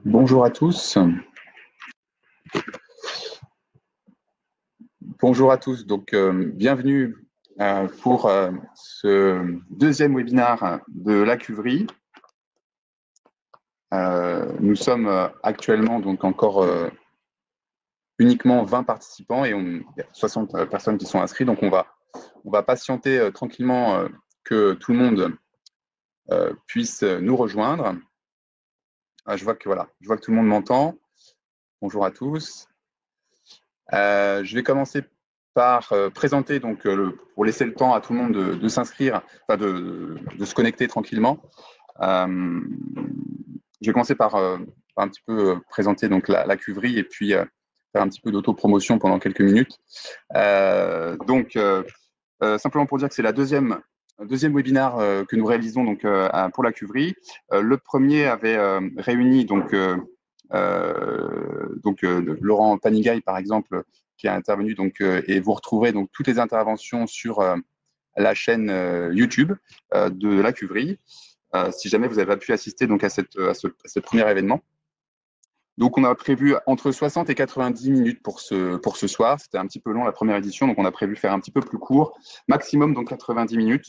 Bonjour à tous. Bonjour à tous. Donc, bienvenue pour ce deuxième webinaire de la Cuverie. Nous sommes actuellement donc encore uniquement 20 participants et il y a 60 personnes qui sont inscrites. Donc, on va patienter tranquillement que tout le monde puisse nous rejoindre. Je vois que tout le monde m'entend. Bonjour à tous. Je vais commencer par présenter, donc, pour laisser le temps à tout le monde de s'inscrire, enfin de se connecter tranquillement. Je vais commencer par un petit peu présenter donc, la Cuverie et puis faire un petit peu d'autopromotion pendant quelques minutes. Simplement pour dire que c'est la deuxième webinaire que nous réalisons donc, pour la Cuverie. Le premier avait réuni Laurent Panigaille, par exemple, qui a intervenu, donc, et vous retrouverez donc toutes les interventions sur la chaîne YouTube de la Cuverie, si jamais vous avez pu assister donc, à ce premier événement. Donc, on a prévu entre 60 et 90 minutes pour ce soir. C'était un petit peu long la première édition, donc on a prévu faire un petit peu plus court, maximum donc 90 minutes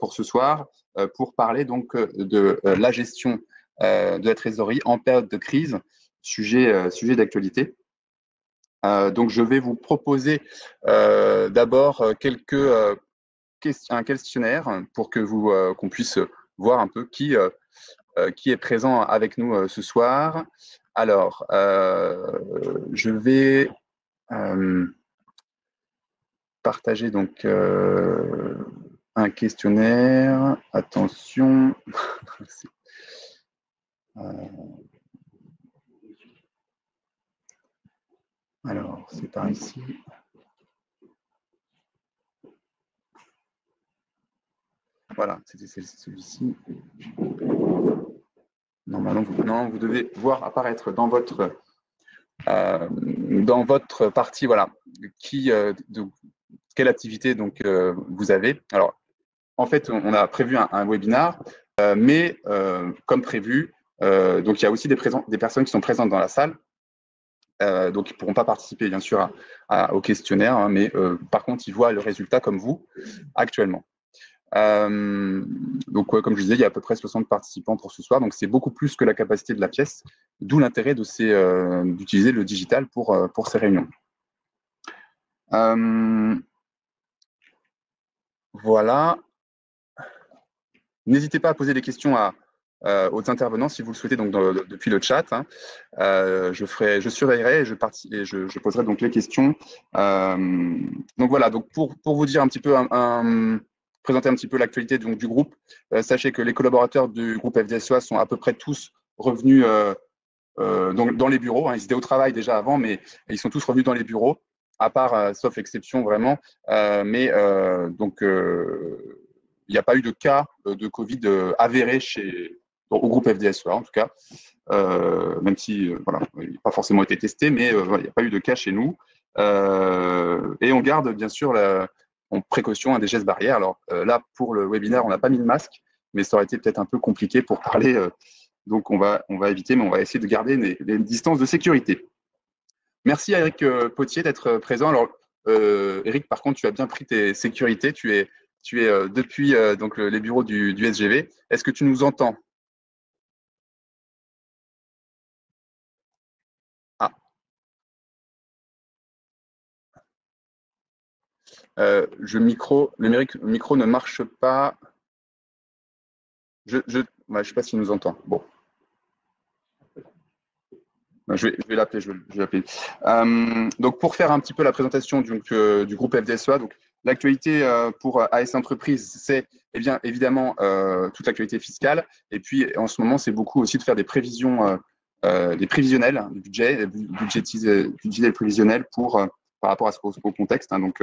pour ce soir, pour parler donc de la gestion de la trésorerie en période de crise, sujet d'actualité. Donc, je vais vous proposer d'abord un questionnaire pour que qu'on puisse voir un peu qui est présent avec nous ce soir. Alors, je vais partager donc un questionnaire. Attention. Alors, c'est par ici. Voilà, c'était celui-ci. Normalement, vous devez voir apparaître dans votre partie, voilà, quelle activité donc vous avez. Alors, en fait, on a prévu un webinar, mais comme prévu, donc il y a aussi des personnes qui sont présentes dans la salle. Donc, ils ne pourront pas participer, bien sûr, au questionnaire, hein, mais par contre, ils voient le résultat comme vous, actuellement. Donc, comme je disais, il y a à peu près 60 participants pour ce soir, donc c'est beaucoup plus que la capacité de la pièce, d'où l'intérêt d'utiliser le digital pour ces réunions. Voilà. N'hésitez pas à poser des questions aux intervenants si vous le souhaitez, donc depuis le chat. Hein. Je surveillerai et je poserai donc les questions. Donc voilà, donc pour vous dire un petit peu, présenter un petit peu l'actualité du groupe, sachez que les collaborateurs du groupe FDSEA sont à peu près tous revenus dans les bureaux. Hein. Ils étaient au travail déjà avant, mais ils sont tous revenus dans les bureaux, à part, sauf exception vraiment. Il n'y a pas eu de cas de Covid avéré au groupe FDSEA, en tout cas, même si voilà, il n'a pas forcément été testé, mais voilà, il n'y a pas eu de cas chez nous. Et on garde bien sûr en précaution des gestes barrières. Alors là, pour le webinaire, on n'a pas mis de masque, mais ça aurait été peut-être un peu compliqué pour parler. Donc on va éviter, mais on va essayer de garder les distances de sécurité. Merci à Eric Potier d'être présent. Alors Eric, par contre, tu as bien pris tes sécurités. Tu es depuis donc les bureaux du SGV. Est-ce que tu nous entends? Ah. Le micro ne marche pas. Je ne sais pas s'il nous entend. Bon. Je vais l'appeler. Donc, pour faire un petit peu la présentation du groupe FDSEA, donc l'actualité pour AS Entreprises, c'est bien évidemment toute l'actualité fiscale. Et puis, en ce moment, c'est beaucoup aussi de faire des prévisions, des prévisionnels, du budget prévisionnel par rapport au contexte. Hein, donc,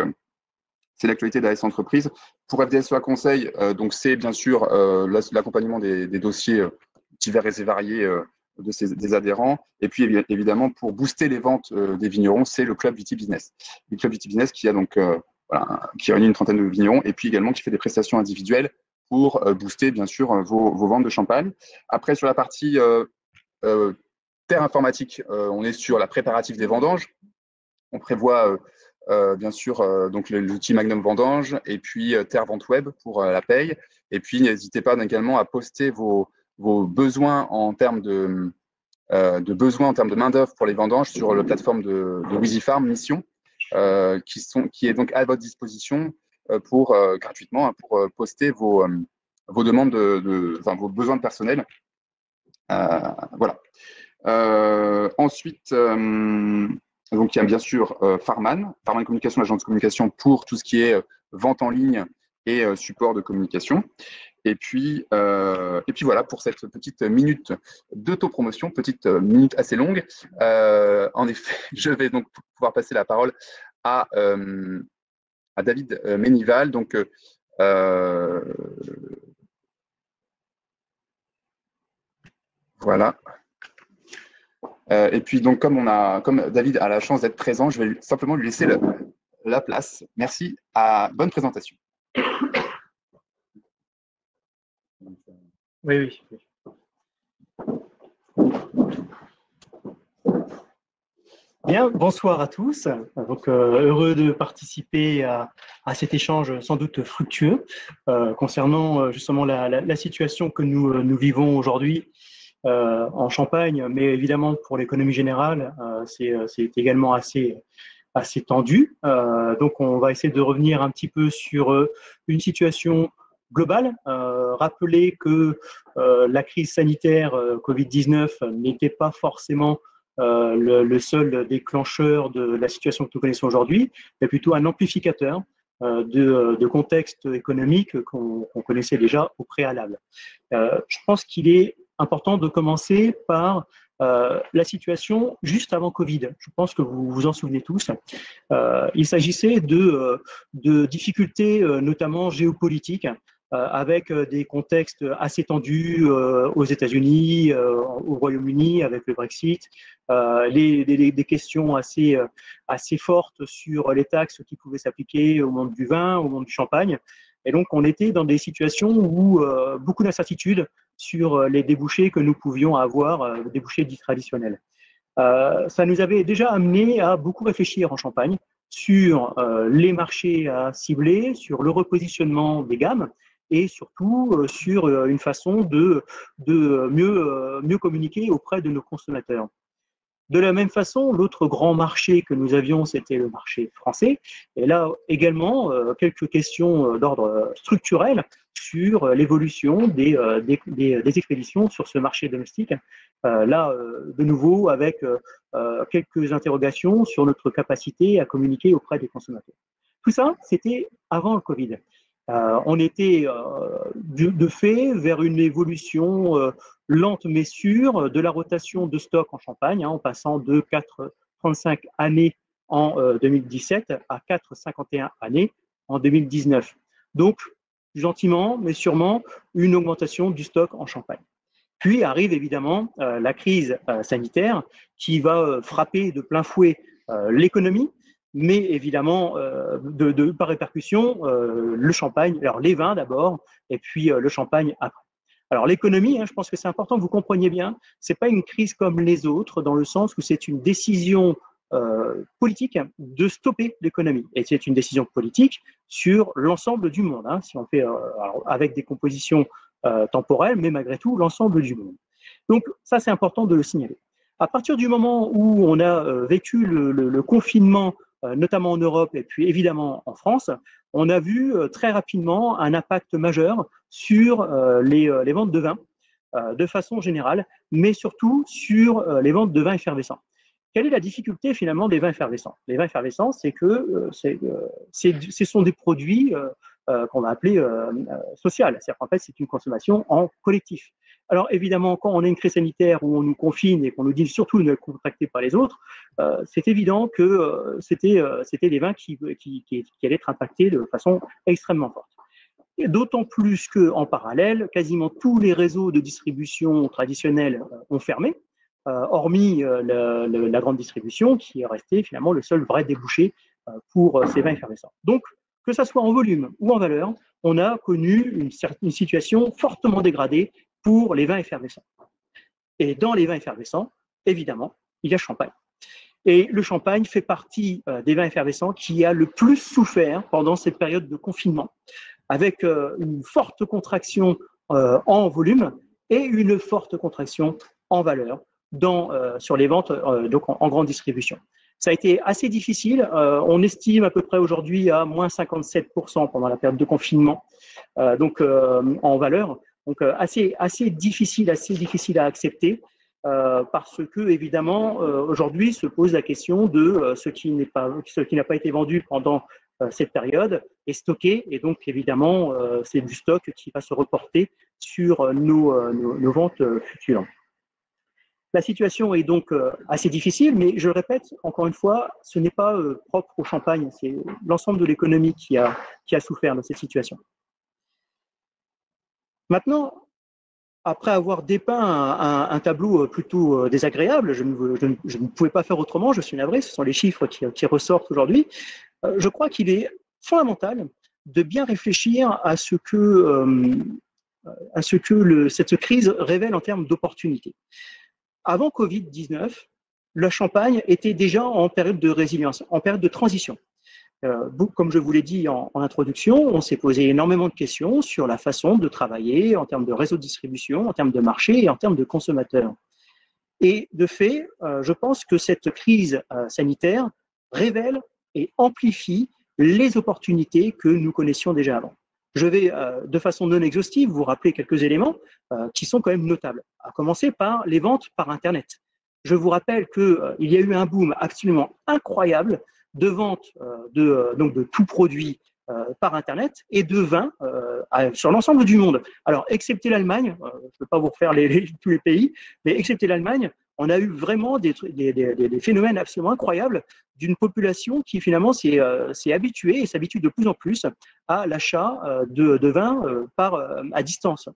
c'est l'actualité d'AS Entreprises. Pour FDSEA Conseil, donc c'est bien sûr l'accompagnement des dossiers divers et variés des adhérents. Et puis évidemment, pour booster les ventes des vignerons, c'est le Club Viti Business. Le Club Viti Business qui a donc qui réunit une trentaine de vignerons et puis également qui fait des prestations individuelles pour booster bien sûr vos ventes de champagne. Après, sur la partie terre informatique, on est sur la préparatif des vendanges. On prévoit bien sûr donc l'outil Magnum Vendange et puis Terre Vente Web pour la paye. Et puis n'hésitez pas également à poster vos besoins en termes de main-d'œuvre pour les vendanges sur la plateforme de Wizifarm Mission, qui est donc à votre disposition pour gratuitement pour poster vos demandes enfin, vos besoins de personnel. Voilà. Ensuite, donc il y a bien sûr Farman Communication, l'agence de communication pour tout ce qui est vente en ligne et support de communication. Et puis voilà pour cette petite minute d'autopromotion, petite minute assez longue. En effet, je vais donc pouvoir passer la parole à David Ménival. Donc, voilà. Et puis donc comme David a la chance d'être présent, je vais simplement lui laisser la place. Merci. Bonne présentation. Oui. Bien, bonsoir à tous. Donc, heureux de participer à cet échange sans doute fructueux concernant justement la situation que nous vivons aujourd'hui en Champagne, mais évidemment pour l'économie générale, c'est également assez tendu. Donc, on va essayer de revenir un petit peu sur une situation globale. Rappeler que la crise sanitaire Covid-19 n'était pas forcément le seul déclencheur de la situation que nous connaissons aujourd'hui, mais plutôt un amplificateur de contexte économique qu'on connaissait déjà au préalable. Je pense qu'il est important de commencer par la situation juste avant Covid. Je pense que vous vous en souvenez tous. Il s'agissait de difficultés notamment géopolitiques avec des contextes assez tendus aux États-Unis, au Royaume-Uni avec le Brexit, des questions assez fortes sur les taxes qui pouvaient s'appliquer au monde du vin, au monde du champagne. Et donc, on était dans des situations où beaucoup d'incertitudes sur les débouchés que nous pouvions avoir, débouchés dits traditionnels. Ça nous avait déjà amené à beaucoup réfléchir en Champagne sur les marchés à cibler, sur le repositionnement des gammes et surtout sur une façon de mieux communiquer auprès de nos consommateurs. De la même façon, l'autre grand marché que nous avions, c'était le marché français. Et là également, quelques questions d'ordre structurel sur l'évolution des expéditions sur ce marché domestique. Là, de nouveau, avec quelques interrogations sur notre capacité à communiquer auprès des consommateurs. Tout ça, c'était avant le Covid. On était de fait vers une évolution lente mais sûre de la rotation de stock en Champagne, en passant de 4,35 années en 2017 à 4,51 années en 2019. Donc, gentiment mais sûrement, une augmentation du stock en Champagne. Puis arrive évidemment la crise sanitaire qui va frapper de plein fouet l'économie, mais évidemment, par répercussion, le champagne, alors les vins d'abord, et puis le champagne après. Alors l'économie, je pense que c'est important que vous compreniez bien, ce n'est pas une crise comme les autres, dans le sens où c'est une décision politique de stopper l'économie. Et c'est une décision politique sur l'ensemble du monde, si on fait alors, avec des compositions temporelles, mais malgré tout, l'ensemble du monde. Donc ça, c'est important de le signaler. À partir du moment où on a vécu le confinement, notamment en Europe et puis évidemment en France, on a vu très rapidement un impact majeur sur les ventes de vin de façon générale, mais surtout sur les ventes de vins effervescents. Quelle est la difficulté finalement des vins effervescents? Les vins effervescents, c'est que ce sont des produits qu'on va appeler social. C'est-à-dire qu'en fait, c'est une consommation en collectif. Alors évidemment, quand on a une crise sanitaire où on nous confine et qu'on nous dit surtout de ne contacter pas les autres, c'est évident que c'était des vins qui allaient être impactés de façon extrêmement forte. D'autant plus qu'en parallèle, quasiment tous les réseaux de distribution traditionnels ont fermé, hormis la grande distribution qui est restée finalement le seul vrai débouché pour ces vins effervescents. Donc, que ce soit en volume ou en valeur, on a connu une situation fortement dégradée pour les vins effervescents. Et dans les vins effervescents, évidemment, il y a champagne. Et le champagne fait partie des vins effervescents qui a le plus souffert pendant cette période de confinement, avec une forte contraction en volume et une forte contraction en valeur sur les ventes donc en grande distribution. Ça a été assez difficile. On estime à peu près aujourd'hui à moins 57% pendant la période de confinement, donc en valeur. Donc assez difficile à accepter. Parce que évidemment aujourd'hui se pose la question de ce qui n'a pas été vendu pendant cette période est stocké, et donc évidemment c'est du stock qui va se reporter sur nos ventes futures. La situation est donc assez difficile, mais je le répète encore une fois, ce n'est pas propre au champagne, c'est l'ensemble de l'économie qui a souffert de cette situation. Maintenant, après avoir dépeint un tableau plutôt désagréable, je ne pouvais pas faire autrement, je suis navré, ce sont les chiffres qui ressortent aujourd'hui. Je crois qu'il est fondamental de bien réfléchir à ce que cette crise révèle en termes d'opportunités. Avant Covid-19, la Champagne était déjà en période de résilience, en période de transition. Comme je vous l'ai dit en introduction, on s'est posé énormément de questions sur la façon de travailler en termes de réseau de distribution, en termes de marché et en termes de consommateurs. Et de fait, je pense que cette crise sanitaire révèle et amplifie les opportunités que nous connaissions déjà avant. Je vais, de façon non exhaustive, vous rappeler quelques éléments qui sont quand même notables, à commencer par les ventes par Internet. Je vous rappelle qu'il y a eu un boom absolument incroyable de vente donc de tout produit par Internet et de vin sur l'ensemble du monde. Alors, excepté l'Allemagne, je ne peux pas vous refaire tous les pays, mais excepté l'Allemagne, on a eu vraiment des phénomènes absolument incroyables d'une population qui finalement s'est habituée et s'habitue de plus en plus à l'achat de vin à distance.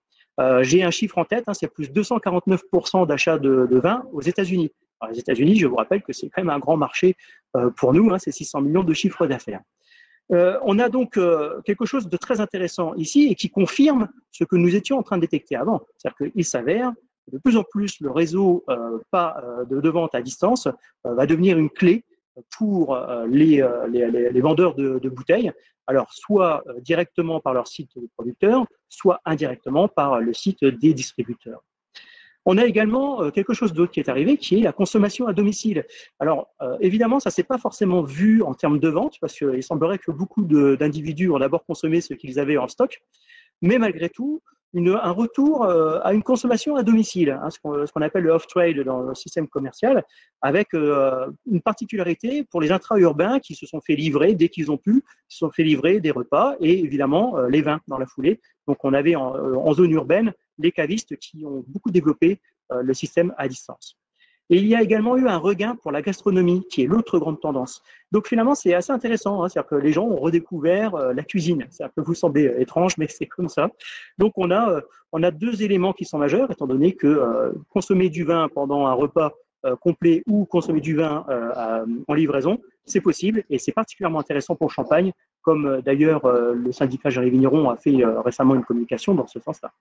J'ai un chiffre en tête, c'est plus 249% d'achat de vin aux États-Unis. Les États-Unis, je vous rappelle que c'est quand même un grand marché pour nous, c'est 600 millions de chiffre d'affaires. On a donc quelque chose de très intéressant ici et qui confirme ce que nous étions en train de détecter avant. C'est-à-dire qu'il s'avère que de plus en plus le réseau de vente à distance va devenir une clé pour les vendeurs de bouteilles, alors soit directement par leur site de producteur, soit indirectement par le site des distributeurs. On a également quelque chose d'autre qui est arrivé, qui est la consommation à domicile. Alors, évidemment, ça ne s'est pas forcément vu en termes de vente, parce qu'il semblerait que beaucoup d'individus ont d'abord consommé ce qu'ils avaient en stock, mais malgré tout, un retour à une consommation à domicile, ce qu'on appelle le off-trade dans le système commercial, avec une particularité pour les intra-urbains qui se sont fait livrer, dès qu'ils ont pu, se sont fait livrer des repas et évidemment les vins dans la foulée. Donc, on avait en zone urbaine les cavistes qui ont beaucoup développé le système à distance. Et il y a également eu un regain pour la gastronomie, qui est l'autre grande tendance. Donc finalement, c'est assez intéressant, c'est-à-dire que les gens ont redécouvert la cuisine. Ça peut vous sembler étrange, mais c'est comme ça. Donc on a deux éléments qui sont majeurs, étant donné que consommer du vin pendant un repas complet ou consommer du vin en livraison, c'est possible, et c'est particulièrement intéressant pour le champagne, comme d'ailleurs le syndicat Jarry Vigneron a fait récemment une communication dans ce sens-là.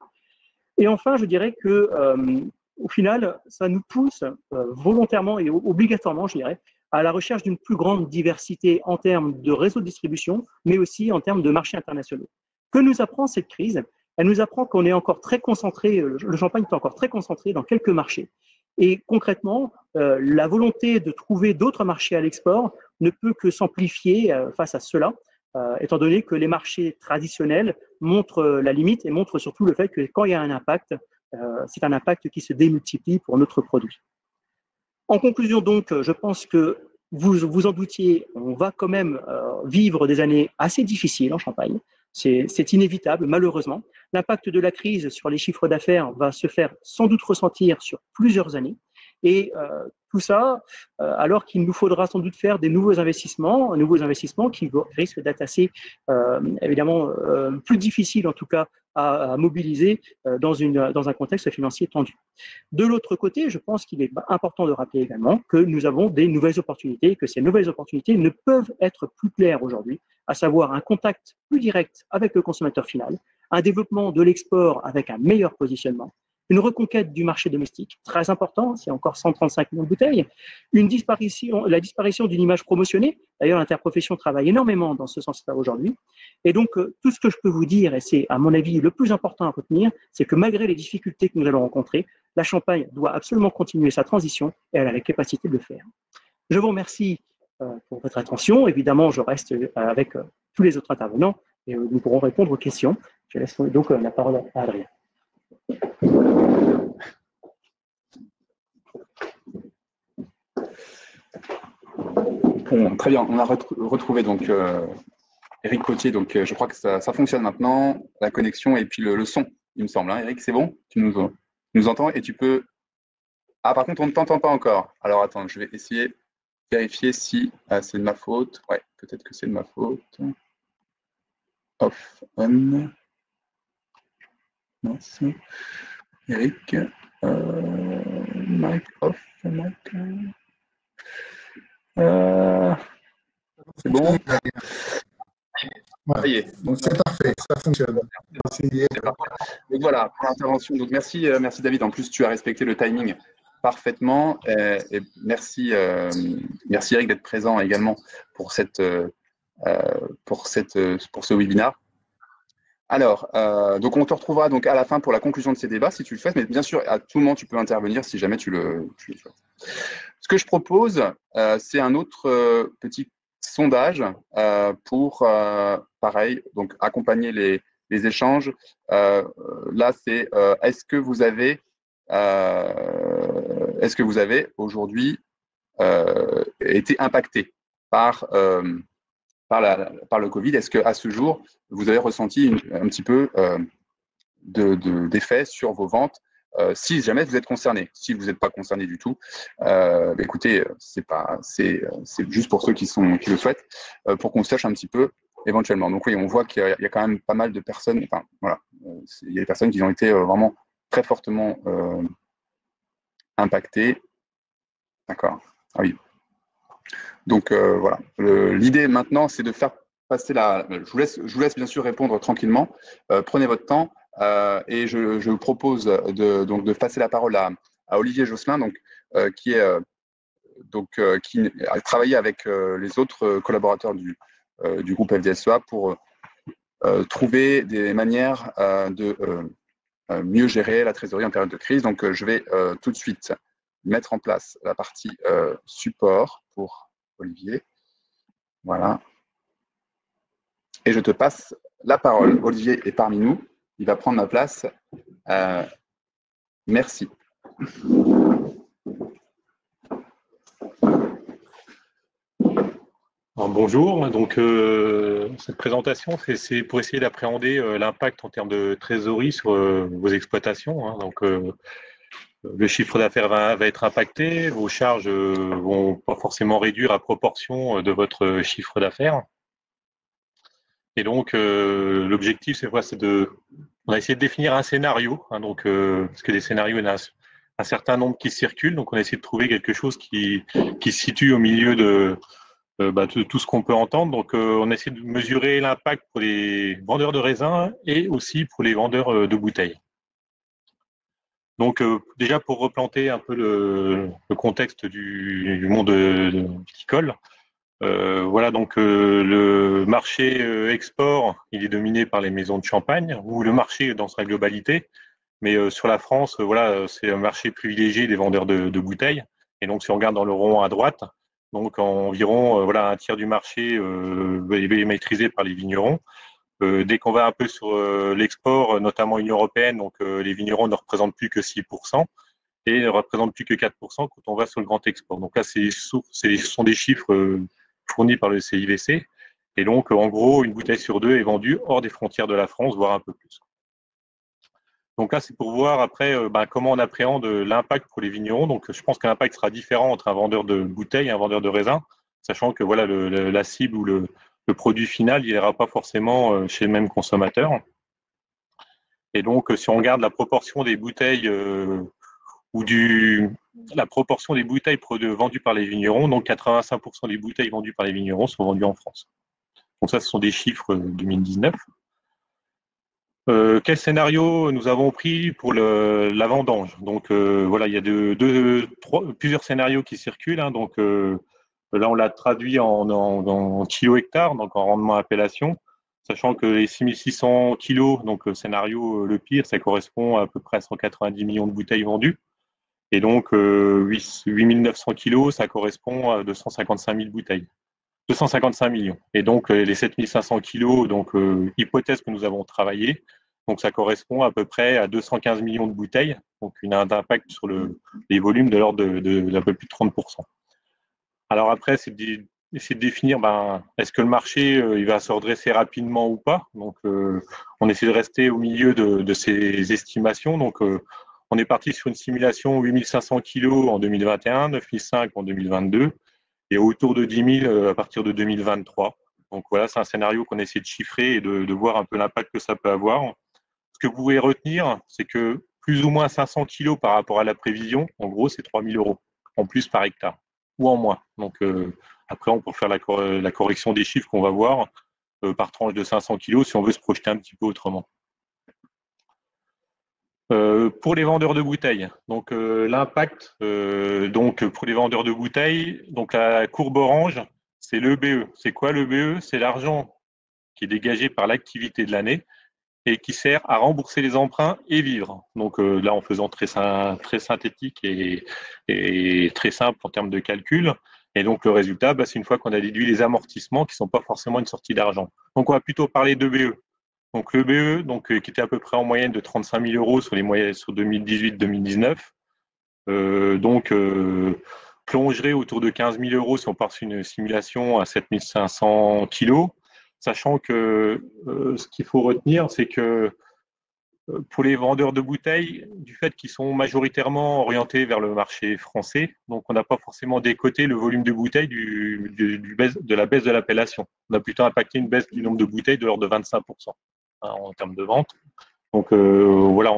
Et enfin, je dirais que au final, ça nous pousse volontairement et obligatoirement, je dirais, à la recherche d'une plus grande diversité en termes de réseau de distribution, mais aussi en termes de marchés internationaux. Que nous apprend cette crise? Elle nous apprend qu'on est encore très concentré, le champagne est encore très concentré dans quelques marchés. Et concrètement, la volonté de trouver d'autres marchés à l'export ne peut que s'amplifier face à cela, étant donné que les marchés traditionnels montrent la limite et montrent surtout le fait que quand il y a un impact, c'est un impact qui se démultiplie pour notre produit. En conclusion donc, je pense que vous en doutiez, on va quand même vivre des années assez difficiles en Champagne. C'est inévitable, malheureusement. L'impact de la crise sur les chiffres d'affaires va se faire sans doute ressentir sur plusieurs années. Et Tout ça, alors qu'il nous faudra sans doute faire des nouveaux investissements qui risquent d'être assez, évidemment, plus difficiles en tout cas à mobiliser dans un contexte financier tendu. De l'autre côté, je pense qu'il est important de rappeler également que nous avons des nouvelles opportunités, que ces nouvelles opportunités ne peuvent être plus claires aujourd'hui, à savoir un contact plus direct avec le consommateur final, un développement de l'export avec un meilleur positionnement, une reconquête du marché domestique, très important, c'est encore 135 millions de bouteilles, la disparition d'une image promotionnée, d'ailleurs l'interprofession travaille énormément dans ce sens-là aujourd'hui, et donc tout ce que je peux vous dire, et c'est à mon avis le plus important à retenir, c'est que malgré les difficultés que nous allons rencontrer, la Champagne doit absolument continuer sa transition et elle a la capacité de le faire. Je vous remercie pour votre attention, évidemment je reste avec tous les autres intervenants et nous pourrons répondre aux questions. Je laisse donc la parole à Adrien. Bon, très bien, on a retrouvé donc Eric Cotier, donc je crois que ça fonctionne maintenant, la connexion et puis le son, il me semble. Hein, Eric, c'est bon? Tu nous entends et tu peux... Ah, par contre, on ne t'entend pas encore. Alors attends, je vais essayer de vérifier si c'est de ma faute. Ouais, peut-être que c'est de ma faute. Off, on. Mince. Eric. Mic off, mic. C'est bon? Ouais. Ça y est. Donc c'est parfait, ça fonctionne. Donc voilà, pour l'intervention. Donc merci David. En plus, tu as respecté le timing parfaitement. Et merci, merci Eric d'être présent également pour ce webinaire. Alors, donc on te retrouvera donc à la fin pour la conclusion de ces débats, si tu le souhaites, mais bien sûr, à tout moment, tu peux intervenir si jamais tu le souhaites. Ce que je propose, c'est un autre petit sondage pour, pareil, donc accompagner les échanges. Là, c'est est-ce que vous avez aujourd'hui été impacté par le Covid? Est-ce qu'à ce jour, vous avez ressenti un petit peu d'effet sur vos ventes si jamais vous êtes concerné? Si vous n'êtes pas concerné du tout, écoutez, c'est juste pour ceux qui le souhaitent, pour qu'on sache un petit peu éventuellement. Donc oui, on voit qu'il y a quand même pas mal de personnes, enfin voilà, il y a des personnes qui ont été vraiment très fortement impactées. D'accord. Ah oui. Donc voilà. L'idée maintenant, c'est de faire passer je vous laisse bien sûr répondre tranquillement. Prenez votre temps et je vous propose de passer la parole à Olivier Josselin, qui a travaillé avec les autres collaborateurs du groupe FDSEA pour trouver des manières de mieux gérer la trésorerie en période de crise. Donc je vais tout de suite mettre en place la partie support pour Olivier. Voilà. Et je te passe la parole. Olivier est parmi nous. Il va prendre ma place. Merci. Alors, bonjour. Donc, cette présentation, c'est pour essayer d'appréhender l'impact en termes de trésorerie sur vos exploitations. Hein. Donc, le chiffre d'affaires va être impacté, vos charges vont pas forcément réduire à proportion de votre chiffre d'affaires. Et donc, l'objectif, c'est on a essayé de définir un scénario, hein, donc, parce que des scénarios, il y en a un certain nombre qui circulent, donc on a essayé de trouver quelque chose qui se situe au milieu de tout ce qu'on peut entendre. Donc, on a essayé de mesurer l'impact pour les vendeurs de raisins et aussi pour les vendeurs de bouteilles. Donc, déjà pour replanter un peu le contexte du monde viticole, voilà, donc le marché export, il est dominé par les maisons de champagne, ou le marché dans sa globalité, mais sur la France, voilà, c'est un marché privilégié des vendeurs de bouteilles. Et donc, si on regarde dans le rond à droite, donc environ voilà, un tiers du marché est maîtrisé par les vignerons. Dès qu'on va un peu sur l'export, notamment Union européenne, donc les vignerons ne représentent plus que 6% et ne représentent plus que 4% quand on va sur le grand export. Donc là, ce sont des chiffres fournis par le CIVC. Et donc, en gros, une bouteille sur deux est vendue hors des frontières de la France, voire un peu plus. Donc là, c'est pour voir après comment on appréhende l'impact pour les vignerons. Donc je pense que l'impact sera différent entre un vendeur de bouteilles et un vendeur de raisin, sachant que voilà, la cible ou le produit final, il n'ira pas forcément chez le même consommateur. Et donc, si on regarde la proportion des bouteilles la proportion des bouteilles vendues par les vignerons, donc 85% des bouteilles vendues par les vignerons sont vendues en France. Donc ça, ce sont des chiffres 2019. Quel scénario nous avons pris pour la vendange? Donc voilà, il y a plusieurs scénarios qui circulent. Hein, donc là, on l'a traduit en kilo-hectares, donc en rendement appellation, sachant que les 6600 kilos, donc le scénario le pire, ça correspond à peu près à 190 millions de bouteilles vendues. Et donc 8900 kilos, ça correspond à 255 000 bouteilles. 255 millions. Et donc les 7500 kilos, donc hypothèse que nous avons travaillée, donc ça correspond à peu près à 215 millions de bouteilles, donc un impact sur les volumes de l'ordre d'un peu plus de 30%. Alors après, c'est essayer de définir, est-ce que le marché il va se redresser rapidement ou pas. Donc on essaie de rester au milieu de ces estimations. Donc on est parti sur une simulation 8500 kilos en 2021, 9005 en 2022 et autour de 10 000 à partir de 2023. Donc voilà, c'est un scénario qu'on essaie de chiffrer et de voir un peu l'impact que ça peut avoir. Ce que vous pouvez retenir, c'est que plus ou moins 500 kilos par rapport à la prévision, en gros, c'est 3 000 € en plus par hectare ou en moins. Donc après, on peut faire la correction des chiffres qu'on va voir par tranche de 500 kilos si on veut se projeter un petit peu autrement. Pour les vendeurs de bouteilles, donc l'impact donc pour les vendeurs de bouteilles, donc la courbe orange, c'est l'EBE. C'est quoi l'EBE? C'est l'argent qui est dégagé par l'activité de l'année et qui sert à rembourser les emprunts et vivre. Donc là, en faisant très synthétique et très simple en termes de calcul. Et donc le résultat, c'est une fois qu'on a déduit les amortissements qui ne sont pas forcément une sortie d'argent. Donc on va plutôt parler d'EBE. Donc le BE, qui était à peu près en moyenne de 35 000 € sur les moyennes sur 2018-2019, plongerait autour de 15 000 € si on part sur une simulation à 7 500 kilos, sachant que ce qu'il faut retenir, c'est que pour les vendeurs de bouteilles, du fait qu'ils sont majoritairement orientés vers le marché français, donc on n'a pas forcément décoté le volume de bouteilles de la baisse de l'appellation. On a plutôt impacté une baisse du nombre de bouteilles de l'ordre de 25%. En termes de vente. Donc voilà,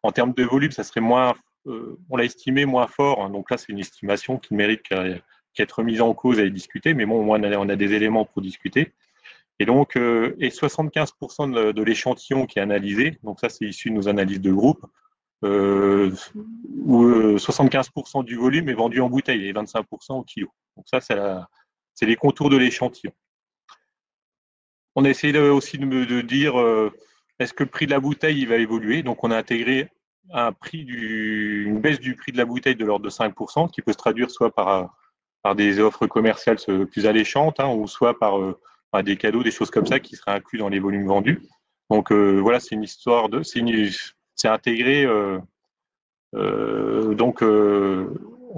en termes de volume, ça serait moins, on l'a estimé moins fort. Hein. Donc là, c'est une estimation qui mérite qu'être remise en cause et discutée. Mais bon, au moins, on a des éléments pour discuter. Et donc, 75% de l'échantillon qui est analysé, donc ça, c'est issu de nos analyses de groupe, où 75% du volume est vendu en bouteille et 25% au kilo. Donc ça, c'est les contours de l'échantillon. On a essayé aussi de dire est-ce que le prix de la bouteille il va évoluer. Donc on a intégré une baisse du prix de la bouteille de l'ordre de 5%, qui peut se traduire soit par des offres commerciales plus alléchantes, hein, ou soit par des cadeaux, des choses comme ça qui seraient inclus dans les volumes vendus. Donc voilà, c'est une histoire c'est intégré. On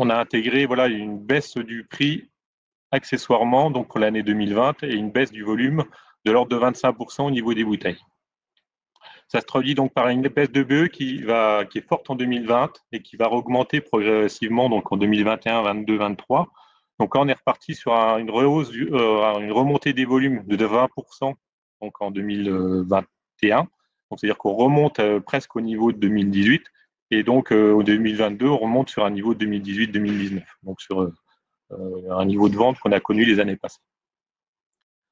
a intégré voilà une baisse du prix accessoirement donc pour l'année 2020 et une baisse du volume de l'ordre de 25% au niveau des bouteilles. Ça se traduit donc par une baisse de BE qui est forte en 2020 et qui va augmenter progressivement donc en 2021, 22, 23. Donc là, on est reparti sur une remontée des volumes de 20% donc en 2021. Donc c'est-à-dire qu'on remonte presque au niveau de 2018 et donc au 2022, on remonte sur un niveau de 2018-2019. Donc sur un niveau de vente qu'on a connu les années passées.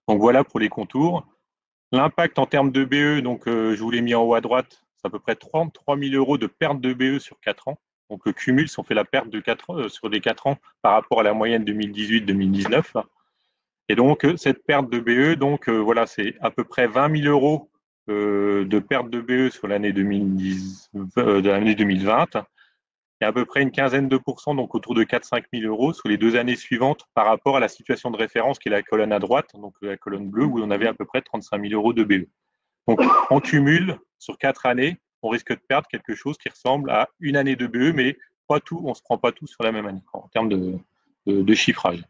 Donc voilà pour les contours. L'impact en termes de BE, donc je vous l'ai mis en haut à droite, c'est à peu près 33 000 € de perte de BE sur 4 ans. Donc cumul, si on fait la perte de sur les 4 ans par rapport à la moyenne 2018-2019. Et donc cette perte de BE, voilà, c'est à peu près 20 000 € de perte de BE sur l'année 2020. Et à peu près une quinzaine de pourcents, donc autour de 4-5 000 € sur les 2 années suivantes par rapport à la situation de référence qui est la colonne à droite, donc la colonne bleue, où on avait à peu près 35 000 € de BE. Donc en cumul, sur 4 années, on risque de perdre quelque chose qui ressemble à une année de BE, mais pas tout, on ne se prend pas tout sur la même année en termes de chiffrage.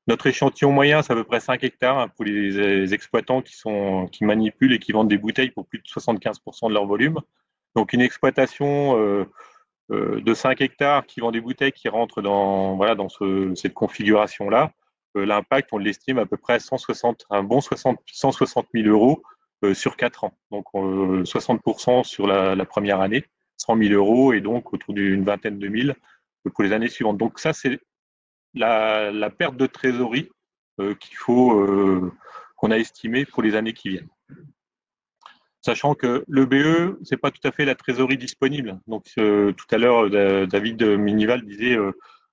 Notre échantillon moyen, c'est à peu près 5 hectares pour les exploitants qui manipulent et qui vendent des bouteilles pour plus de 75% de leur volume. Donc une exploitation de 5 hectares qui vend des bouteilles qui rentrent dans, voilà, dans cette configuration-là, l'impact, on l'estime à peu près un bon 160 000 euros sur 4 ans. Donc 60% sur la première année, 100 000 euros et donc autour d'une vingtaine de mille pour les années suivantes. Donc ça, c'est la perte de trésorerie qu'on a estimée pour les années qui viennent. Sachant que le BE, ce n'est pas tout à fait la trésorerie disponible. Donc, tout à l'heure, David Minival disait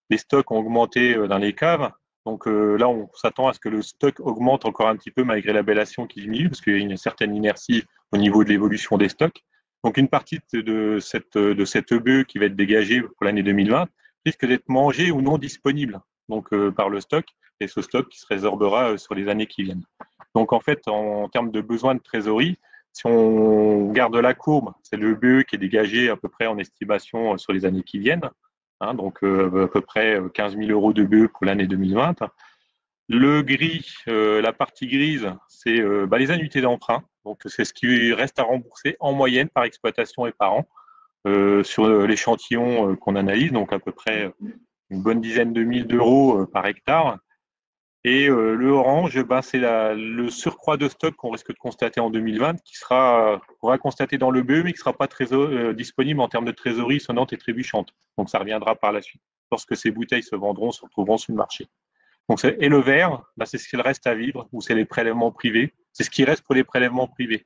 les stocks ont augmenté dans les caves. Donc là, on s'attend à ce que le stock augmente encore un petit peu malgré l'appellation qui diminue, parce qu'il y a une certaine inertie au niveau de l'évolution des stocks. Donc, une partie de cette EBE qui va être dégagée pour l'année 2020 risque d'être mangée ou non disponible donc, par le stock, et ce stock qui se résorbera sur les années qui viennent. Donc, en fait, en termes de besoin de trésorerie, si on garde la courbe, c'est le BE qui est dégagé à peu près en estimation sur les années qui viennent, hein, donc à peu près 15 000 euros de BE pour l'année 2020. Le gris, la partie grise, c'est les annuités d'emprunt, donc c'est ce qui reste à rembourser en moyenne par exploitation et par an sur l'échantillon qu'on analyse, donc à peu près une bonne dizaine de mille d'euros par hectare. Et le orange, c'est le surcroît de stock qu'on risque de constater en 2020, qu'on va constater dans le BE, mais qui ne sera pas disponible en termes de trésorerie sonnante et trébuchante. Donc ça reviendra par la suite, lorsque ces bouteilles se retrouveront sur le marché. Donc, et le vert, c'est ce qu'il reste à vivre, ou c'est les prélèvements privés. C'est ce qui reste pour les prélèvements privés.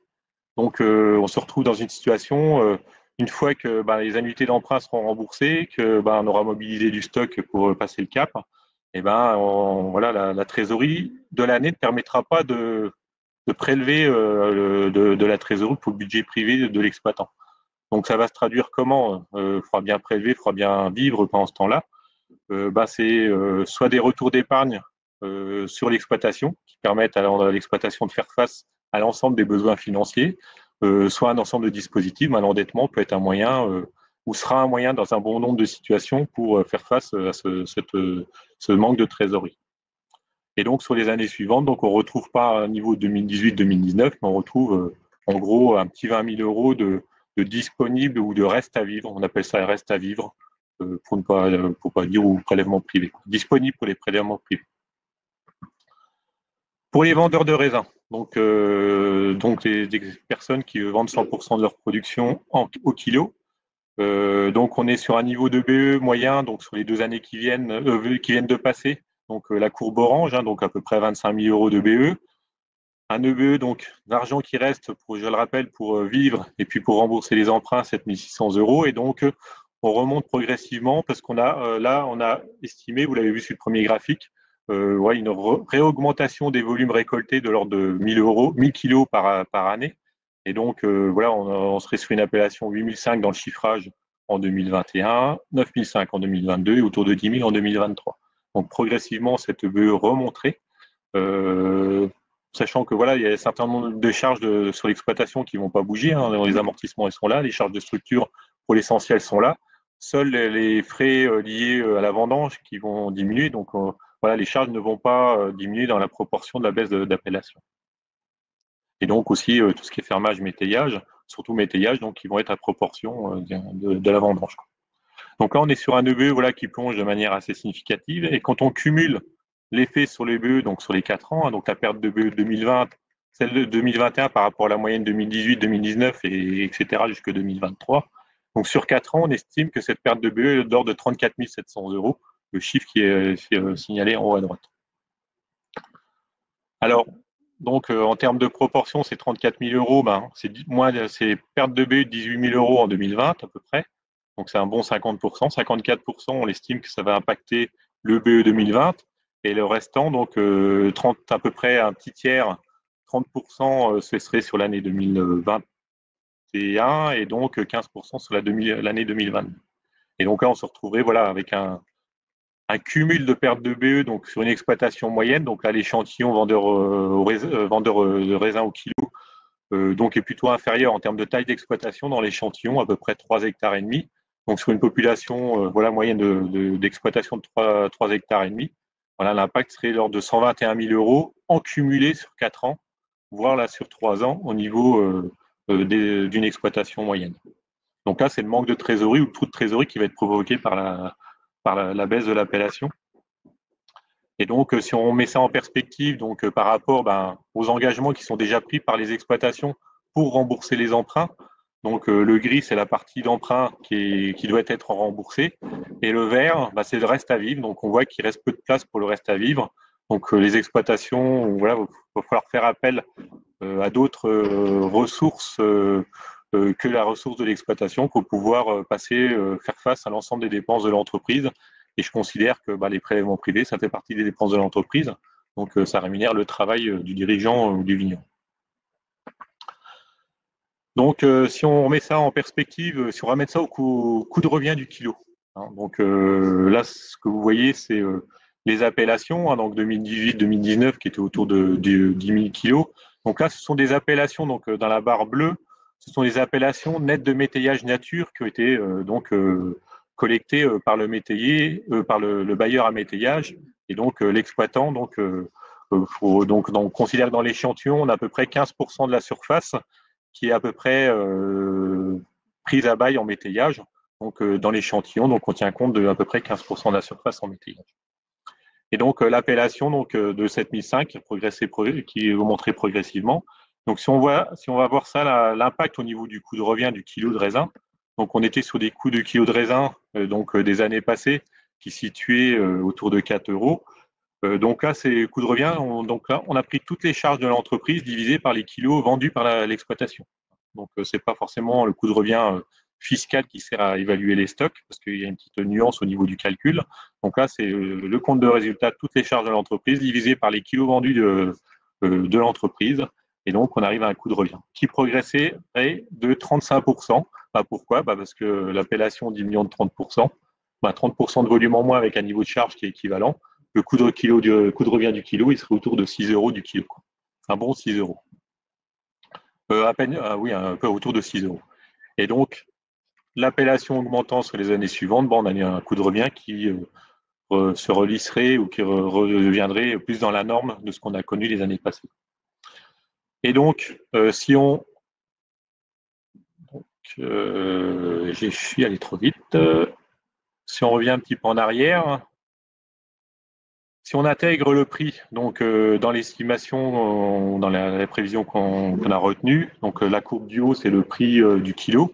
Donc on se retrouve dans une situation, une fois que les annuités d'emprunt seront remboursées, qu'on aura mobilisé du stock pour passer le cap, et voilà, la trésorerie de l'année ne permettra pas de prélever de la trésorerie pour le budget privé de l'exploitant. Donc ça va se traduire comment ? Il faudra bien prélever, il faudra bien vivre pendant ce temps-là. C'est soit des retours d'épargne sur l'exploitation qui permettent à l'exploitation de faire face à l'ensemble des besoins financiers, soit un ensemble de dispositifs. L'endettement peut être un moyen ou sera un moyen dans un bon nombre de situations pour faire face à ce manque de trésorerie. Et donc, sur les années suivantes, donc on ne retrouve pas un niveau 2018-2019, mais on retrouve en gros un petit 20 000 euros de disponible ou de reste à vivre. On appelle ça reste à vivre pour ne pas dire ou prélèvement privé. Disponible pour les prélèvements privés. Pour les vendeurs de raisins, donc des personnes qui vendent 100% de leur production au kilo. Donc on est sur un niveau de BE moyen, donc sur les 2 années qui viennent de passer. Donc la courbe orange, donc à peu près 25 000 euros de BE. Un EBE, donc l'argent qui reste, je le rappelle, pour vivre et puis pour rembourser les emprunts, 7 600 euros. Et donc on remonte progressivement parce qu'on a on a estimé, vous l'avez vu sur le premier graphique, une réaugmentation des volumes récoltés de l'ordre de 1000 kilos par année. Et donc, on serait sur une appellation 8005 dans le chiffrage en 2021, 9005 en 2022 et autour de 10 000 en 2023. Donc, progressivement, cette EBE remonterait, sachant que il y a un certain nombre de charges sur l'exploitation qui ne vont pas bouger. Les amortissements, ils sont là, les charges de structure, pour l'essentiel, sont là. Seuls les frais liés à la vendange qui vont diminuer. Donc, les charges ne vont pas diminuer dans la proportion de la baisse d'appellation. Et donc aussi tout ce qui est fermage, métayage, surtout métayage, donc qui vont être à proportion de la vendange. Donc là, on est sur un EBE qui plonge de manière assez significative. Et quand on cumule l'effet sur l'EBE, donc sur les 4 ans, donc la perte de BE 2020, celle de 2021 par rapport à la moyenne 2018, 2019, etc. jusqu'à 2023. Donc sur 4 ans, on estime que cette perte de BE est d'ordre de 34 700 euros, le chiffre qui est signalé en haut à droite. Alors, donc, en termes de proportion, c'est 34 000 euros, c'est perte de BE de 18 000 euros en 2020 à peu près. Donc, c'est un bon 50%. 54%, on estime que ça va impacter le BE 2020. Et le restant, donc à peu près un petit tiers, 30%, ce serait sur l'année 2021 et donc 15% sur l'année 2022. Et donc là, on se retrouverait avec un cumul de pertes de BE donc sur une exploitation moyenne. Donc là, l'échantillon vendeur de raisin au kilo donc est plutôt inférieur en termes de taille d'exploitation dans l'échantillon, à peu près 3,5 hectares. Donc sur une population moyenne d'exploitation de 3,5 hectares. L'impact serait l'ordre de 121 000 euros en cumulé sur 4 ans, voire là sur 3 ans au niveau d'une exploitation moyenne. Donc là, c'est le manque de trésorerie ou le trou de trésorerie qui va être provoqué par la baisse de l'appellation. Et donc, si on met ça en perspective, donc par rapport aux engagements qui sont déjà pris par les exploitations pour rembourser les emprunts, donc le gris, c'est la partie d'emprunt qui doit être remboursée, et le vert, c'est le reste à vivre. Donc on voit qu'il reste peu de place pour le reste à vivre. Donc les exploitations, voilà, il va falloir faire appel à d'autres ressources que la ressource de l'exploitation pour pouvoir faire face à l'ensemble des dépenses de l'entreprise. Et je considère que les prélèvements privés, ça fait partie des dépenses de l'entreprise. Donc ça rémunère le travail du dirigeant ou du vigneron. Donc si on remet ça en perspective, si on ramène ça au coût de revient du kilo. Donc là, ce que vous voyez, c'est les appellations, donc 2018-2019 qui étaient autour de 10 000 kilos. Donc là, ce sont des appellations, donc dans la barre bleue, ce sont des appellations nettes de métayage nature qui ont été collectées par le métayer, par le bailleur à métayage, et donc l'exploitant. Donc on considère que dans l'échantillon, on a à peu près 15% de la surface qui est à peu près prise à bail en métayage. Donc dans l'échantillon, donc on tient compte de à peu près 15% de la surface en métayage. Et donc l'appellation de 7005 qui est montrée progressivement. Donc si on va voir ça, l'impact au niveau du coût de revient du kilo de raisin. Donc on était sur des coûts de kilo de raisin des années passées qui situaient autour de 4 euros. Donc là, c'est le coût de revient. Donc là, on a pris toutes les charges de l'entreprise divisées par les kilos vendus par l'exploitation. Donc c'est pas forcément le coût de revient fiscal qui sert à évaluer les stocks, parce qu'il y a une petite nuance au niveau du calcul. Donc là, c'est le compte de résultat de toutes les charges de l'entreprise divisé par les kilos vendus de l'entreprise. Et donc, on arrive à un coût de revient qui progressait de 35%. Pourquoi parce que l'appellation diminue de 30%. 30% de volume en moins avec un niveau de charge qui est équivalent. Le coût de revient du kilo, il serait autour de 6 euros du kilo. Un bon 6 euros. À peine, un peu autour de 6 euros. Et donc, l'appellation augmentant sur les années suivantes, on a un coût de revient qui se relisserait ou qui reviendrait plus dans la norme de ce qu'on a connu les années passées. Et donc, si on... je suis allé trop vite. Si on revient un petit peu en arrière, si on intègre le prix donc dans l'estimation, dans la prévision qu'on a retenue, donc la courbe du haut, c'est le prix du kilo.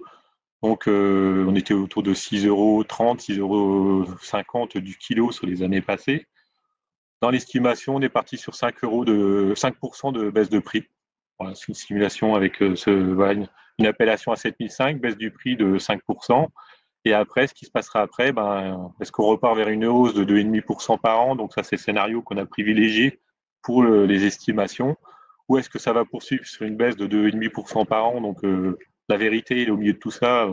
Donc, on était autour de 6,30 €, 6,50 € du kilo sur les années passées. Dans l'estimation, on est parti sur 5% de baisse de prix. Voilà, c'est une simulation avec une appellation à 7005, baisse du prix de 5%. Et après, ce qui se passera après, est-ce qu'on repart vers une hausse de 2,5% par an? Donc ça, c'est le scénario qu'on a privilégié pour les estimations. Ou est-ce que ça va poursuivre sur une baisse de 2,5% par an? Donc la vérité est au milieu de tout ça.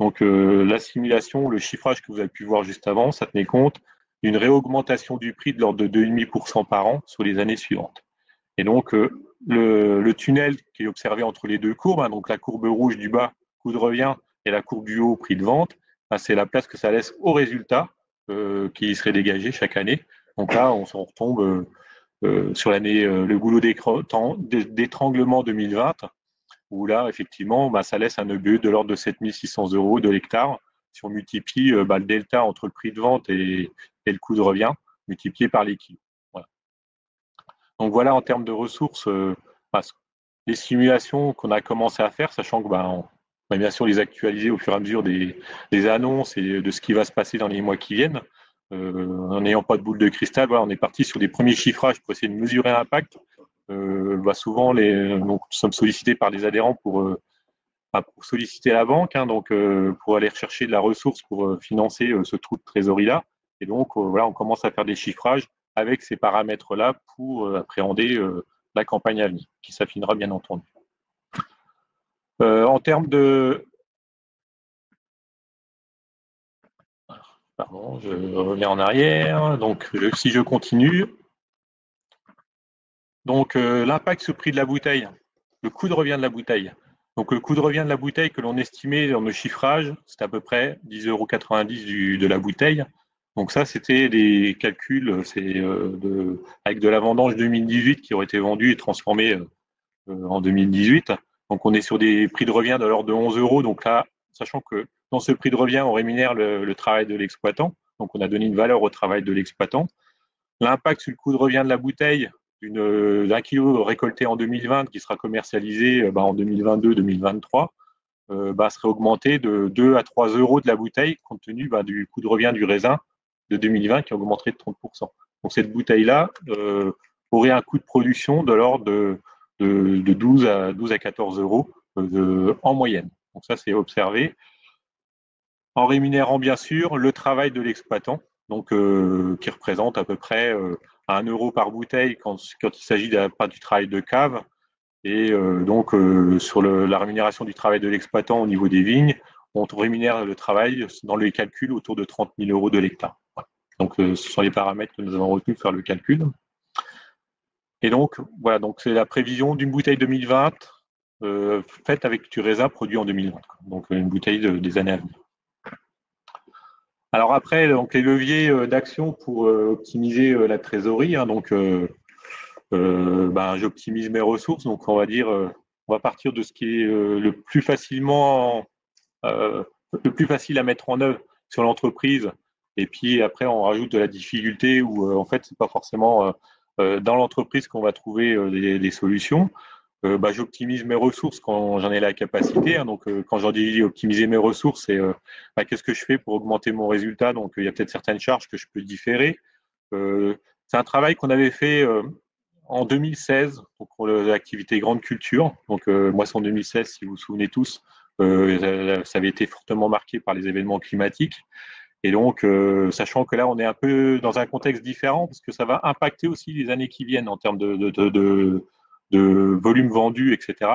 Donc la simulation, le chiffrage que vous avez pu voir juste avant, ça tenait compte d'une réaugmentation du prix de l'ordre de 2,5% par an sur les années suivantes. Et donc le tunnel qui est observé entre les deux courbes, donc la courbe rouge du bas, coût de revient, et la courbe du haut, prix de vente, c'est la place que ça laisse au résultat qui serait dégagé chaque année. Donc là, on s'en retombe sur l'année, le goulot d'étranglement 2020, où là, effectivement, ça laisse un EBE de l'ordre de 7 600 € de l'hectare. Si on multiplie le delta entre le prix de vente et le coût de revient, multiplié par les kilos. Voilà. Donc voilà, en termes de ressources, les simulations qu'on a commencé à faire, sachant que on va bien sûr les actualiser au fur et à mesure des annonces et de ce qui va se passer dans les mois qui viennent. En n'ayant pas de boule de cristal, on est parti sur des premiers chiffrages pour essayer de mesurer l'impact. Souvent, nous sommes sollicités par les adhérents pour solliciter la banque, donc pour aller rechercher de la ressource pour financer ce trou de trésorerie-là. Et donc, on commence à faire des chiffrages avec ces paramètres-là pour appréhender la campagne à venir, qui s'affinera bien entendu. En termes de... Pardon, je reviens en arrière. Donc, si je continue. Donc, l'impact sur le prix de la bouteille, le coût de revient de la bouteille. Donc, le coût de revient de la bouteille que l'on estimait dans nos chiffrages, c'est à peu près 10,90 € de la bouteille. Donc ça, c'était des calculs avec de la vendange 2018 qui aurait été vendue et transformée en 2018. Donc, on est sur des prix de revient de l'ordre de 11 €. Donc là, sachant que dans ce prix de revient, on rémunère le travail de l'exploitant, donc on a donné une valeur au travail de l'exploitant. L'impact sur le coût de revient de la bouteille d'un kilo récolté en 2020 qui sera commercialisé en 2022-2023 serait augmenté de 2 à 3 euros de la bouteille compte tenu du coût de revient du raisin de 2020 qui augmenterait de 30%. Donc cette bouteille-là aurait un coût de production de l'ordre de 12 à 14 euros en moyenne. Donc ça, c'est observé. En rémunérant bien sûr le travail de l'exploitant, donc qui représente à peu près 1 euro par bouteille quand il s'agit du travail de cave. Et donc sur la rémunération du travail de l'exploitant au niveau des vignes, on rémunère le travail dans les calculs autour de 30 000 euros de l'hectare. Voilà. Donc ce sont les paramètres que nous avons retenus pour faire le calcul. Et donc voilà, donc c'est la prévision d'une bouteille 2020 faite avec du raisin produit en 2020. Donc une bouteille des années à venir. Alors après, donc les leviers d'action pour optimiser la trésorerie, donc j'optimise mes ressources. Donc on va dire, on va partir de ce qui est le plus facile à mettre en œuvre sur l'entreprise. Et puis après, on rajoute de la difficulté où en fait, c'est pas forcément dans l'entreprise qu'on va trouver des solutions. J'optimise mes ressources quand j'en ai la capacité. Donc, quand j'en dis optimiser mes ressources, c'est qu'est-ce que je fais pour augmenter mon résultat. Donc, il y a peut-être certaines charges que je peux différer. C'est un travail qu'on avait fait en 2016 pour l'activité Grande Culture. Donc, Moisson 2016, si vous vous souvenez tous, ça avait été fortement marqué par les événements climatiques. Et donc, sachant que là, on est un peu dans un contexte différent parce que ça va impacter aussi les années qui viennent en termes de volume vendu, etc.,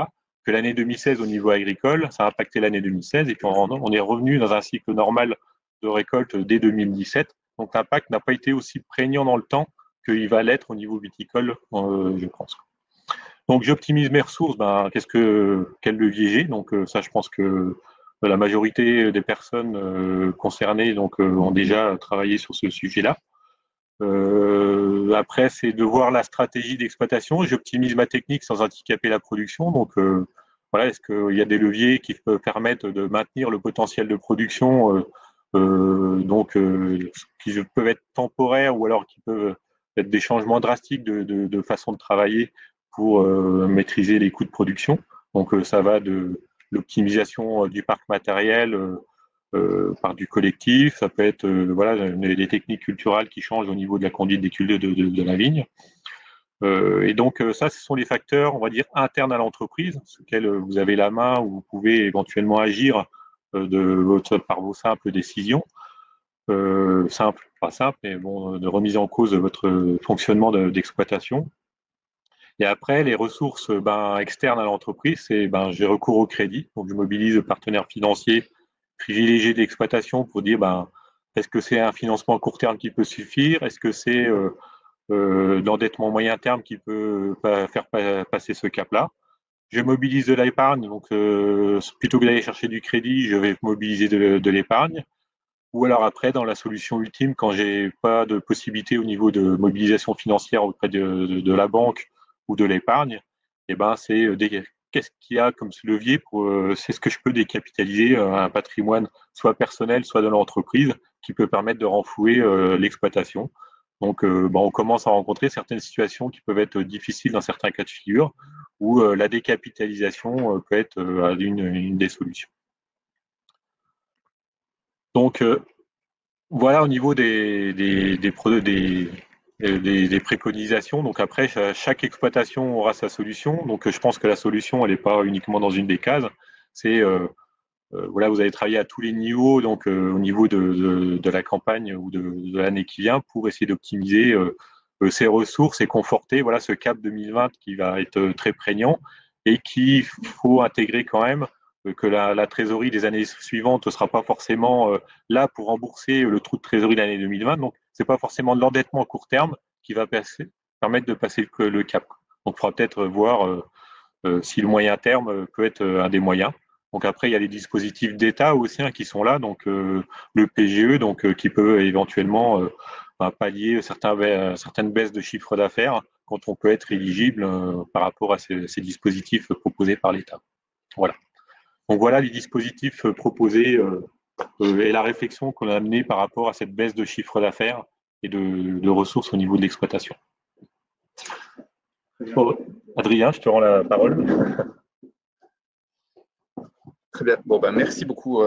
que l'année 2016 au niveau agricole, ça a impacté l'année 2016, et puis on est revenu dans un cycle normal de récolte dès 2017. Donc l'impact n'a pas été aussi prégnant dans le temps qu'il va l'être au niveau viticole, je pense. Donc j'optimise mes ressources, quel levier j'ai. Donc ça, je pense que la majorité des personnes concernées ont déjà travaillé sur ce sujet-là. Après, c'est de voir la stratégie d'exploitation. J'optimise ma technique sans handicaper la production. Donc, est-ce qu'il y a des leviers qui peuvent permettre de maintenir le potentiel de production, qui peuvent être temporaires ou alors qui peuvent être des changements drastiques de façon de travailler pour maîtriser les coûts de production. Donc, ça va de l'optimisation du parc matériel, par du collectif, ça peut être des techniques culturelles qui changent au niveau de la conduite des cultures de la vigne. Et donc ça, ce sont les facteurs, on va dire, internes à l'entreprise, sur lesquels vous avez la main ou vous pouvez éventuellement agir par vos simples décisions. Simple, pas simple, mais bon, de remise en cause de votre fonctionnement d'exploitation. Et après, les ressources externes à l'entreprise, c'est j'ai recours au crédit, donc je mobilise le partenaire financier privilégié d'exploitation pour dire est-ce que c'est un financement à court terme qui peut suffire, est-ce que c'est l'endettement moyen terme qui peut faire passer ce cap-là. Je mobilise de l'épargne, donc plutôt que d'aller chercher du crédit, je vais mobiliser de l'épargne. Ou alors après, dans la solution ultime, quand j'ai pas de possibilité au niveau de mobilisation financière auprès de la banque ou de l'épargne, c'est qu'est-ce qu'il y a comme levier c'est ce que je peux décapitaliser un patrimoine soit personnel, soit de l'entreprise, qui peut permettre de renflouer l'exploitation. Donc, on commence à rencontrer certaines situations qui peuvent être difficiles dans certains cas de figure, où la décapitalisation peut être une des solutions. Donc, voilà au niveau des préconisations. Donc après, chaque exploitation aura sa solution. Donc je pense que la solution, elle n'est pas uniquement dans une des cases. C'est vous allez travailler à tous les niveaux, donc au niveau de la campagne ou de l'année qui vient, pour essayer d'optimiser ses ressources et conforter ce cap 2020 qui va être très prégnant et qu'il faut intégrer quand même que la trésorerie des années suivantes ne sera pas forcément là pour rembourser le trou de trésorerie de l'année 2020. Donc, ce n'est pas forcément de l'endettement à court terme qui va permettre de passer le cap. Donc, il faudra peut-être voir si le moyen terme peut être un des moyens. Donc, après, il y a les dispositifs d'État aussi qui sont là. Donc, le PGE, qui peut éventuellement pallier certaines baisses de chiffre d'affaires quand on peut être éligible par rapport à ces dispositifs proposés par l'État. Voilà. Donc voilà les dispositifs proposés et la réflexion qu'on a amenée par rapport à cette baisse de chiffre d'affaires et de ressources au niveau de l'exploitation. Bon, Adrien, je te rends la parole. Très bien. Bon, ben, merci beaucoup,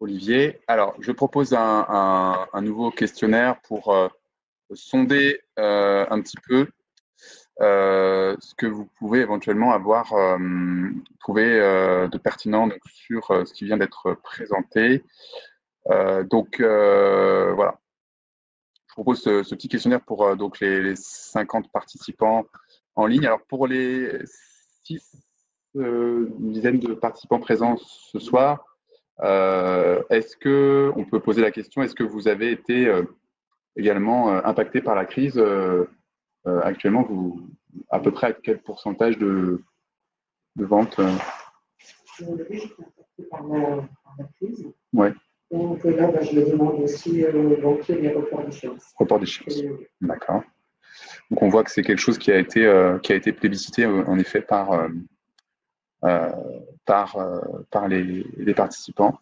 Olivier. Alors, je propose un nouveau questionnaire pour sonder un petit peu ce que vous pouvez éventuellement avoir trouvé de pertinent donc, sur ce qui vient d'être présenté. Donc, voilà. Je propose ce petit questionnaire pour donc les 50 participants en ligne. Alors, pour les 6 dizaines de participants présents ce soir, est-ce qu'on peut poser la question, est-ce que vous avez été également impacté par la crise actuellement, à peu près à quel pourcentage de ventes par la crise. Ouais. Donc là, je me demande aussi les reports d'échéance. Report d'échéance. D'accord. Donc on voit que c'est quelque chose qui a été plébiscité en effet par les participants.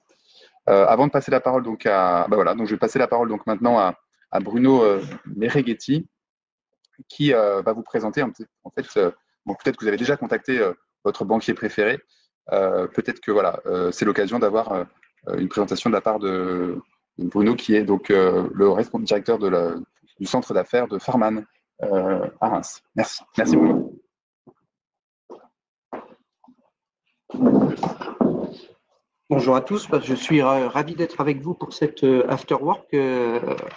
Avant de passer la parole donc donc je vais passer la parole donc maintenant à Bruno Mereghetti qui va vous présenter en fait peut-être que vous avez déjà contacté votre banquier préféré. Peut-être que voilà, c'est l'occasion d'avoir une présentation de la part de Bruno, qui est donc le responsable directeur du centre d'affaires de Farman à Reims. Merci. Merci Bruno. Bonjour à tous, je suis ravi d'être avec vous pour cette afterwork.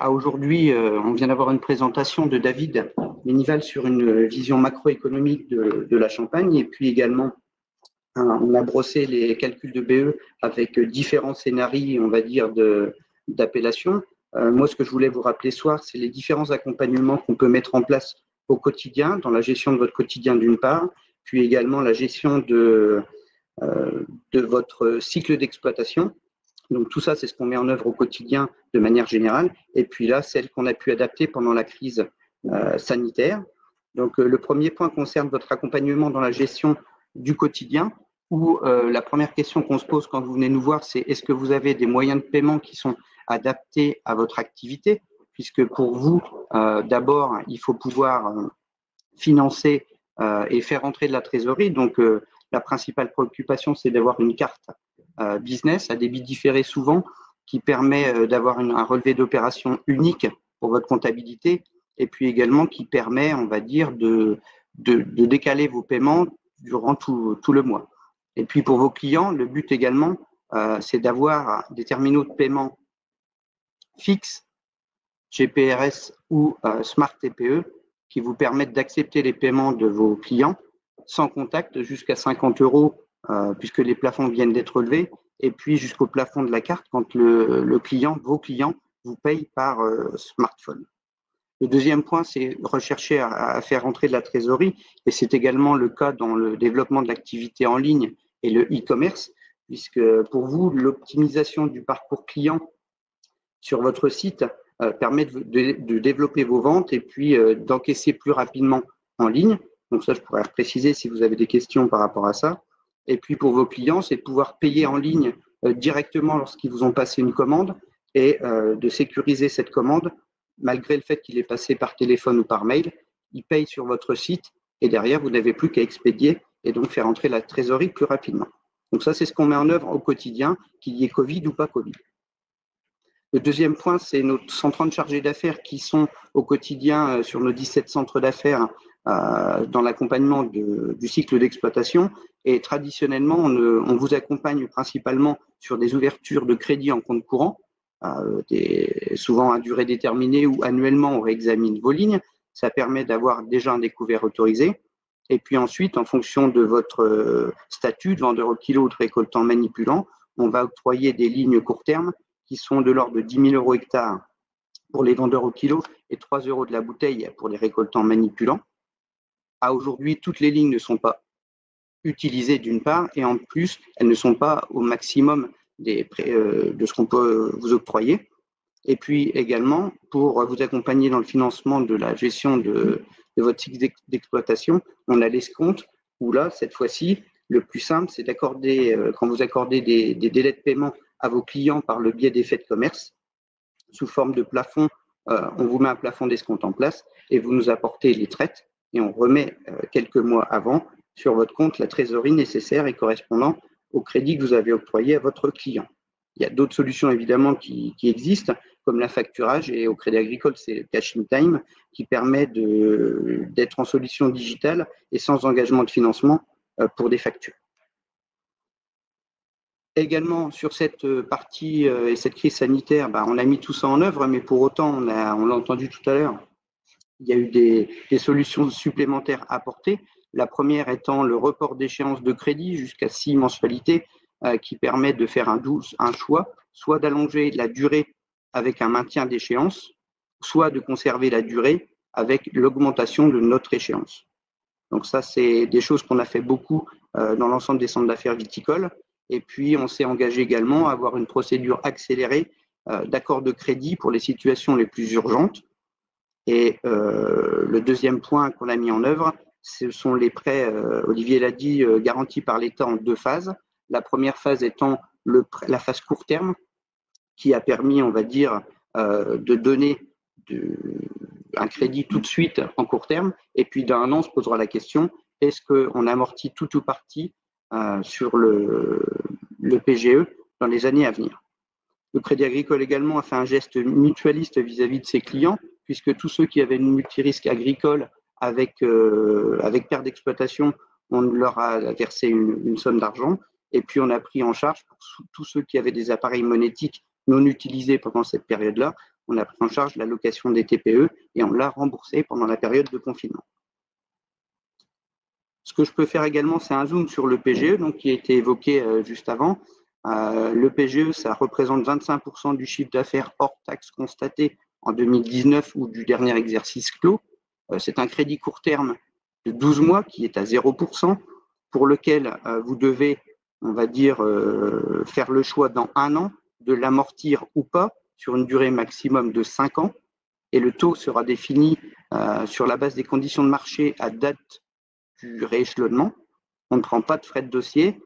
Aujourd'hui, on vient d'avoir une présentation de David Ménival sur une vision macroéconomique de la Champagne, et puis également on a brossé les calculs de BE avec différents scénarios, on va dire, d'appellation. Moi, ce que je voulais vous rappeler ce soir, c'est les différents accompagnements qu'on peut mettre en place au quotidien, dans la gestion de votre quotidien d'une part, puis également la gestion de votre cycle d'exploitation. Donc tout ça, c'est ce qu'on met en œuvre au quotidien de manière générale. Et puis là, celle qu'on a pu adapter pendant la crise sanitaire. Donc le premier point concerne votre accompagnement dans la gestion du quotidien, où la première question qu'on se pose quand vous venez nous voir, c'est est-ce que vous avez des moyens de paiement qui sont adaptés à votre activité, puisque pour vous, d'abord, il faut pouvoir financer et faire entrer de la trésorerie. Donc la principale préoccupation, c'est d'avoir une carte business à débit différé souvent, qui permet d'avoir un relevé d'opération unique pour votre comptabilité, et puis également qui permet, on va dire, de décaler vos paiements durant tout le mois. Et puis pour vos clients, le but également, c'est d'avoir des terminaux de paiement fixes, GPRS ou Smart TPE, qui vous permettent d'accepter les paiements de vos clients sans contact jusqu'à 50 €, puisque les plafonds viennent d'être relevés, et puis jusqu'au plafond de la carte quand vos clients vous payent par smartphone. Le deuxième point, c'est rechercher à faire entrer de la trésorerie, et c'est également le cas dans le développement de l'activité en ligne et le e-commerce, puisque pour vous, l'optimisation du parcours client sur votre site permet de développer vos ventes et puis d'encaisser plus rapidement en ligne. Donc ça, je pourrais préciser si vous avez des questions par rapport à ça. Et puis pour vos clients, c'est de pouvoir payer en ligne directement lorsqu'ils vous ont passé une commande et de sécuriser cette commande malgré le fait qu'il est passé par téléphone ou par mail. Ils payent sur votre site et derrière, vous n'avez plus qu'à expédier et donc faire entrer la trésorerie plus rapidement. Donc ça, c'est ce qu'on met en œuvre au quotidien, qu'il y ait Covid ou pas Covid. Le deuxième point, c'est nos 130 chargés d'affaires qui sont au quotidien sur nos 17 centres d'affaires dans l'accompagnement du cycle d'exploitation. Et traditionnellement, on vous accompagne principalement sur des ouvertures de crédit en compte courant, souvent à durée déterminée ou annuellement, on réexamine vos lignes. Ça permet d'avoir déjà un découvert autorisé. Et puis ensuite, en fonction de votre statut de vendeur au kilo ou de récoltant manipulant, on va octroyer des lignes court terme qui sont de l'ordre de 10 000 € hectare pour les vendeurs au kilo et 3 € de la bouteille pour les récoltants manipulants. À aujourd'hui, toutes les lignes ne sont pas utilisées d'une part, et en plus, elles ne sont pas au maximum de ce qu'on peut vous octroyer. Et puis également, pour vous accompagner dans le financement de la gestion de votre cycle d'exploitation, on a l'escompte, où là, cette fois-ci, le plus simple, c'est d'accorder, quand vous accordez des délais de paiement à vos clients par le biais des faits de commerce, sous forme de plafond, on vous met un plafond d'escompte en place et vous nous apportez les traites et on remet quelques mois avant sur votre compte la trésorerie nécessaire et correspondant au crédit que vous avez octroyé à votre client. Il y a d'autres solutions évidemment qui existent, comme la facturage, et au Crédit Agricole, c'est le Cash in Time, qui permet d'être en solution digitale et sans engagement de financement pour des factures. Également, sur cette partie et cette crise sanitaire, on a mis tout ça en œuvre, mais pour autant, on l'a entendu tout à l'heure, il y a eu des solutions supplémentaires apportées. La première étant le report d'échéance de crédit jusqu'à 6 mensualités, qui permet de faire un choix, soit d'allonger la durée avec un maintien d'échéance, soit de conserver la durée avec l'augmentation de notre échéance. Donc ça, c'est des choses qu'on a fait beaucoup dans l'ensemble des centres d'affaires viticoles. Et puis, on s'est engagé également à avoir une procédure accélérée d'accord de crédit pour les situations les plus urgentes. Et le deuxième point qu'on a mis en œuvre, ce sont les prêts, Olivier l'a dit, garantis par l'État en 2 phases. La première phase étant la phase court terme, qui a permis, on va dire, de donner un crédit tout de suite en court terme. Et puis, dans 1 an, on se posera la question, est-ce qu'on amortit tout ou partie sur le PGE dans les années à venir? Le Crédit Agricole également a fait un geste mutualiste vis-à-vis de ses clients, puisque tous ceux qui avaient une multirisque agricole avec perte d'exploitation, on leur a versé une somme d'argent. Et puis, on a pris en charge pour tous ceux qui avaient des appareils monétiques non utilisés pendant cette période-là, on a pris en charge la location des TPE et on l'a remboursé pendant la période de confinement. Ce que je peux faire également, c'est un zoom sur le PGE, donc, qui a été évoqué juste avant. Le PGE, ça représente 25% du chiffre d'affaires hors taxes constaté en 2019 ou du dernier exercice clos. C'est un crédit court terme de 12 mois qui est à 0%, pour lequel vous devez, on va dire, faire le choix dans 1 an de l'amortir ou pas sur une durée maximum de 5 ans. Et le taux sera défini sur la base des conditions de marché à date du rééchelonnement. On ne prend pas de frais de dossier.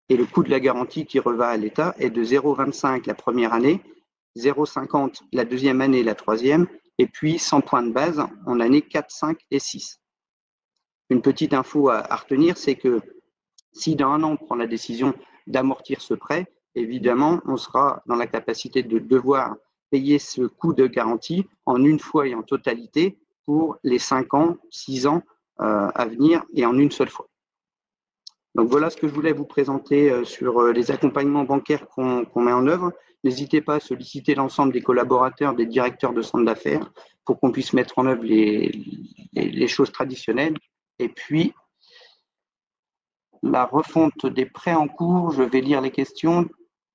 Et le coût de la garantie qui revient à l'État est de 0,25 la première année, 0,50 la deuxième année et la troisième, et puis 100 points de base en année 4, 5 et 6. Une petite info à retenir, c'est que si dans 1 an, on prend la décision d'amortir ce prêt, évidemment, on sera dans la capacité de devoir payer ce coût de garantie en une fois et en totalité pour les 5 ans, 6 ans à venir et en une seule fois. Donc voilà ce que je voulais vous présenter sur les accompagnements bancaires qu'on met en œuvre. N'hésitez pas à solliciter l'ensemble des collaborateurs, des directeurs de centres d'affaires pour qu'on puisse mettre en œuvre les choses traditionnelles. Et puis, la refonte des prêts en cours, je vais lire les questions.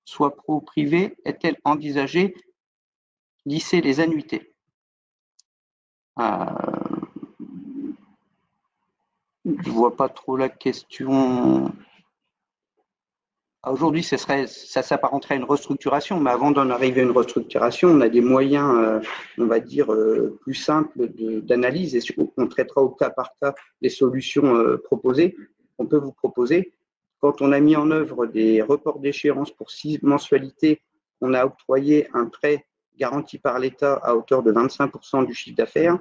Soit pro ou privé, est-elle envisagée lisser les annuités? Je ne vois pas trop la question. Aujourd'hui, ça s'apparenterait à une restructuration, mais avant d'en arriver à une restructuration, on a des moyens, on va dire, plus simples d'analyse et on traitera au cas par cas les solutions proposées. On peut vous proposer. Quand on a mis en œuvre des reports d'échéance pour 6 mensualités, on a octroyé un prêt garanti par l'État à hauteur de 25% du chiffre d'affaires.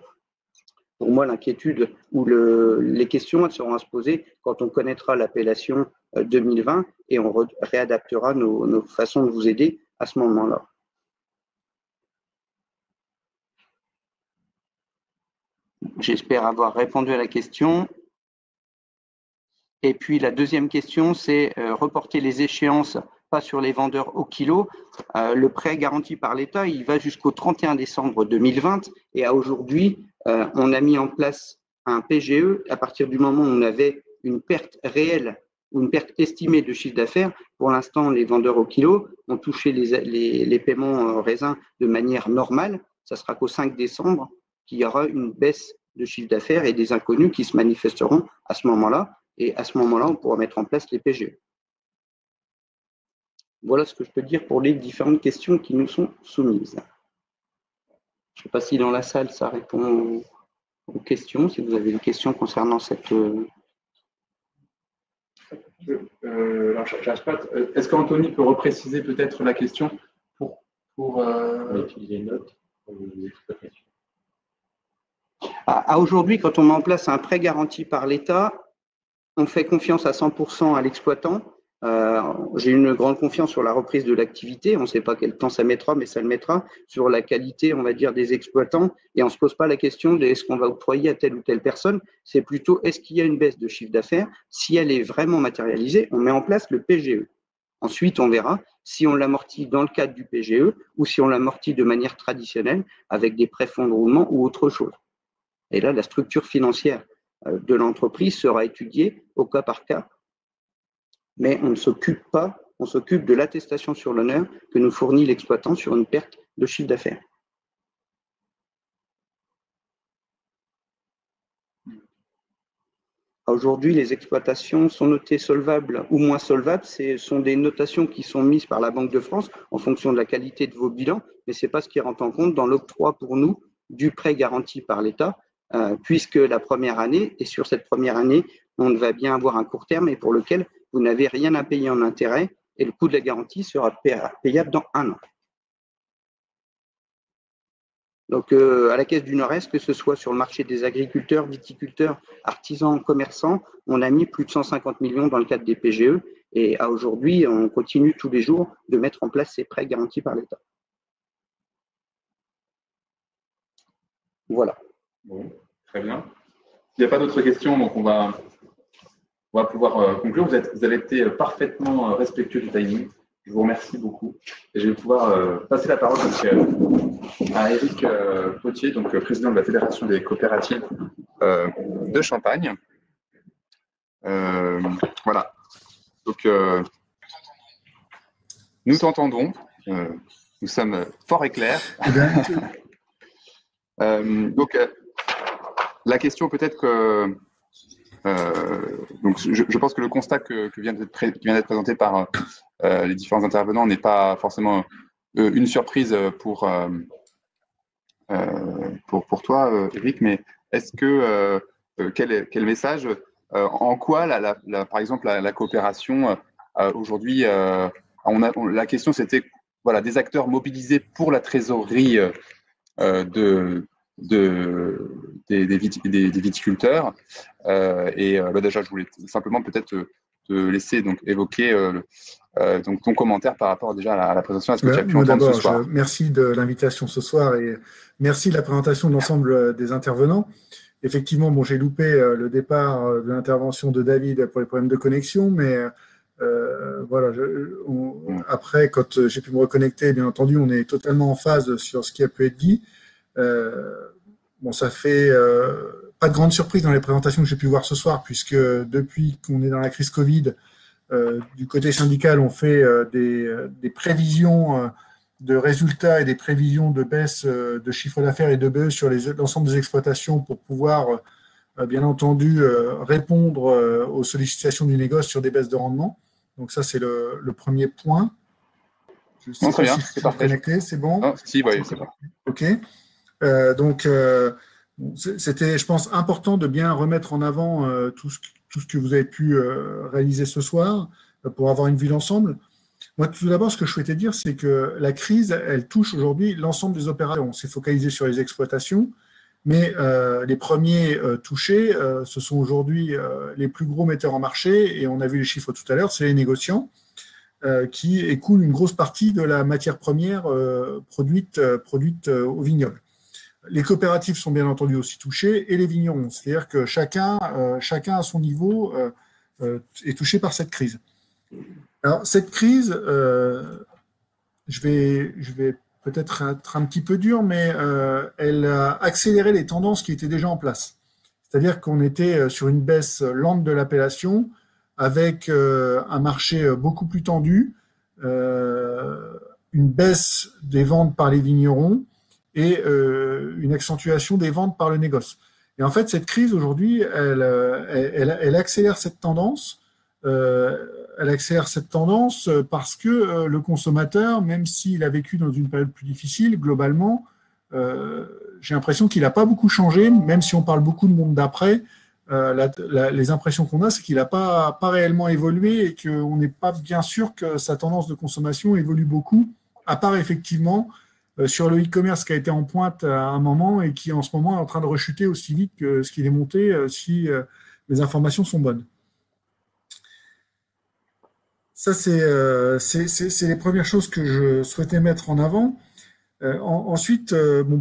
Pour moi, l'inquiétude ou les questions, elles seront à se poser quand on connaîtra l'appellation 2020 et on réadaptera nos façons de vous aider à ce moment-là. J'espère avoir répondu à la question. Et puis la deuxième question, c'est reporter les échéances, pas sur les vendeurs au kilo. Le prêt garanti par l'État, il va jusqu'au 31 décembre 2020 et à aujourd'hui, on a mis en place un PGE à partir du moment où on avait une perte réelle ou une perte estimée de chiffre d'affaires. Pour l'instant, les vendeurs au kilo ont touché les paiements raisins de manière normale. Ça sera qu'au 5 décembre qu'il y aura une baisse de chiffre d'affaires et des inconnus qui se manifesteront à ce moment-là. Et à ce moment-là, on pourra mettre en place les PGE. Voilà ce que je peux dire pour les différentes questions qui nous sont soumises. Je ne sais pas si dans la salle, ça répond aux questions, si vous avez des questions concernant cette... Alors, j'arrive pas. Est-ce qu'Anthony peut repréciser peut-être la question pour utiliser une note pour l'exploitation. À aujourd'hui, quand on met en place un prêt garanti par l'État, on fait confiance à 100% à l'exploitant. J'ai une grande confiance sur la reprise de l'activité. On ne sait pas quel temps ça mettra, mais ça le mettra. Sur la qualité, on va dire, des exploitants. Et on ne se pose pas la question de est-ce qu'on va octroyer à telle ou telle personne. C'est plutôt est-ce qu'il y a une baisse de chiffre d'affaires. Si elle est vraiment matérialisée, on met en place le PGE. Ensuite, on verra si on l'amortit dans le cadre du PGE ou si on l'amortit de manière traditionnelle avec des prêts fonds de roulement ou autre chose. Et là, la structure financière de l'entreprise sera étudiée au cas par cas. Mais on ne s'occupe pas, on s'occupe de l'attestation sur l'honneur que nous fournit l'exploitant sur une perte de chiffre d'affaires. Aujourd'hui, les exploitations sont notées solvables ou moins solvables. Ce sont des notations qui sont mises par la Banque de France en fonction de la qualité de vos bilans, mais ce n'est pas ce qui rentre en compte dans l'octroi pour nous du prêt garanti par l'État, puisque la première année, et sur cette première année, on va bien avoir un court terme et pour lequel vous n'avez rien à payer en intérêt et le coût de la garantie sera payable dans 1 an. Donc, à la Caisse du Nord-Est, que ce soit sur le marché des agriculteurs, viticulteurs, artisans, commerçants, on a mis plus de 150 millions dans le cadre des PGE et à aujourd'hui, on continue tous les jours de mettre en place ces prêts garantis par l'État. Voilà. Bon, très bien. Il n'y a pas d'autres questions, donc on va pouvoir conclure. Vous avez été parfaitement respectueux du timing. Je vous remercie beaucoup. Et je vais pouvoir passer la parole à Éric Potier, donc président de la Fédération des coopératives de Champagne. Voilà. Donc, nous t'entendons. Nous sommes forts et clairs. Donc, la question peut-être que donc je pense que le constat qui vient d'être présenté par les différents intervenants n'est pas forcément une surprise pour toi, Éric, mais est-ce que quel message, en quoi par exemple la coopération aujourd'hui, la question c'était voilà des acteurs mobilisés pour la trésorerie des viticulteurs déjà je voulais simplement peut-être te laisser donc évoquer donc ton commentaire par rapport déjà à la présentation, à ce que tu as pu entendre ce soir. Merci de l'invitation ce soir et merci de la présentation de l'ensemble des intervenants. Effectivement, bon, j'ai loupé le départ de l'intervention de David pour les problèmes de connexion, mais voilà, après, quand j'ai pu me reconnecter, bien entendu, on est totalement en phase sur ce qui a pu être dit. Bon, ça fait pas de grande surprise dans les présentations que j'ai pu voir ce soir, puisque depuis qu'on est dans la crise Covid, du côté syndical, on fait des prévisions de résultats et des prévisions de baisse de chiffre d'affaires et de BE sur l'ensemble des exploitations pour pouvoir, bien entendu, répondre aux sollicitations du négoce sur des baisses de rendement. Donc ça, c'est le premier point. Je sais très bien, si c'est parfait. Connecté, c'est bon? Non, si, oui, c'est bon. OK. Donc, c'était, je pense, important de bien remettre en avant tout ce que vous avez pu réaliser ce soir pour avoir une vue d'ensemble. Moi, tout d'abord, ce que je souhaitais dire, c'est que la crise, elle touche aujourd'hui l'ensemble des opérations. On s'est focalisé sur les exploitations, mais les premiers touchés, ce sont aujourd'hui les plus gros metteurs en marché, et on a vu les chiffres tout à l'heure, c'est les négociants qui écoulent une grosse partie de la matière première produite au vignoble. Les coopératives sont bien entendu aussi touchées et les vignerons, c'est-à-dire que chacun à son niveau est touché par cette crise. Alors cette crise, je vais peut-être être un petit peu dur, mais elle a accéléré les tendances qui étaient déjà en place. C'est-à-dire qu'on était sur une baisse lente de l'appellation, avec un marché beaucoup plus tendu, une baisse des ventes par les vignerons et une accentuation des ventes par le négoce. Et en fait, cette crise aujourd'hui, elle accélère cette tendance. Elle accélère cette tendance parce que le consommateur, même s'il a vécu dans une période plus difficile, globalement, j'ai l'impression qu'il n'a pas beaucoup changé, même si on parle beaucoup de monde d'après. les impressions qu'on a, c'est qu'il n'a pas réellement évolué et qu'on n'est pas bien sûr que sa tendance de consommation évolue beaucoup, à part effectivement sur le e-commerce qui a été en pointe à un moment et qui en ce moment est en train de rechuter aussi vite que ce qu'il est monté si les informations sont bonnes. Ça, c'est les premières choses que je souhaitais mettre en avant. Ensuite,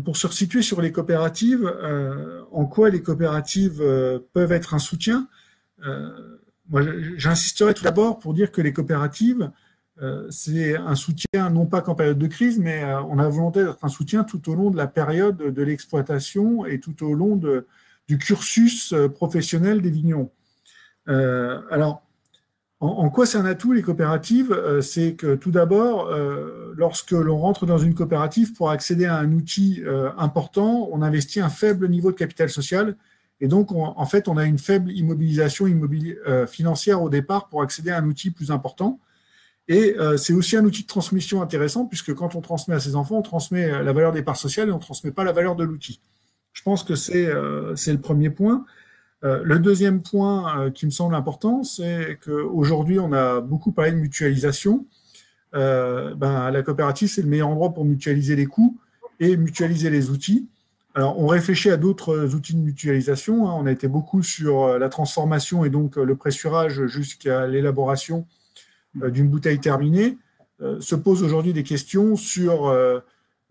pour se resituer sur les coopératives, en quoi les coopératives peuvent être un soutien, moi, j'insisterai tout d'abord pour dire que les coopératives, c'est un soutien non pas qu'en période de crise, mais on a la volonté d'être un soutien tout au long de la période de l'exploitation et tout au long du cursus professionnel des vignerons. Alors, en quoi c'est un atout, les coopératives? C'est que tout d'abord, lorsque l'on rentre dans une coopérative, pour accéder à un outil important, on investit un faible niveau de capital social. Et donc, en fait, on a une faible immobilisation financière au départ pour accéder à un outil plus important. Et c'est aussi un outil de transmission intéressant, puisque quand on transmet à ses enfants, on transmet la valeur des parts sociales et on ne transmet pas la valeur de l'outil. Je pense que c'est le premier point. Le deuxième point qui me semble important, c'est qu'aujourd'hui, on a beaucoup parlé de mutualisation. La coopérative, c'est le meilleur endroit pour mutualiser les coûts et mutualiser les outils. Alors, on réfléchit à d'autres outils de mutualisation. On a été beaucoup sur la transformation et donc le pressurage jusqu'à l'élaboration d'une bouteille terminée. Se posent aujourd'hui des questions sur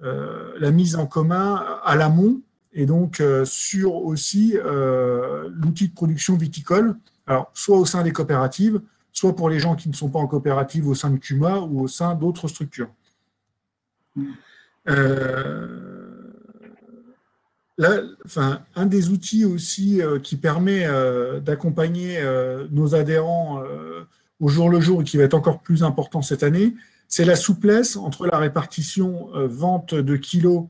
la mise en commun à l'amont et donc sur aussi l'outil de production viticole, alors soit au sein des coopératives, soit pour les gens qui ne sont pas en coopérative au sein de CUMA ou au sein d'autres structures. Un des outils aussi qui permet d'accompagner nos adhérents au jour le jour et qui va être encore plus important cette année, c'est la souplesse entre la répartition vente de kilos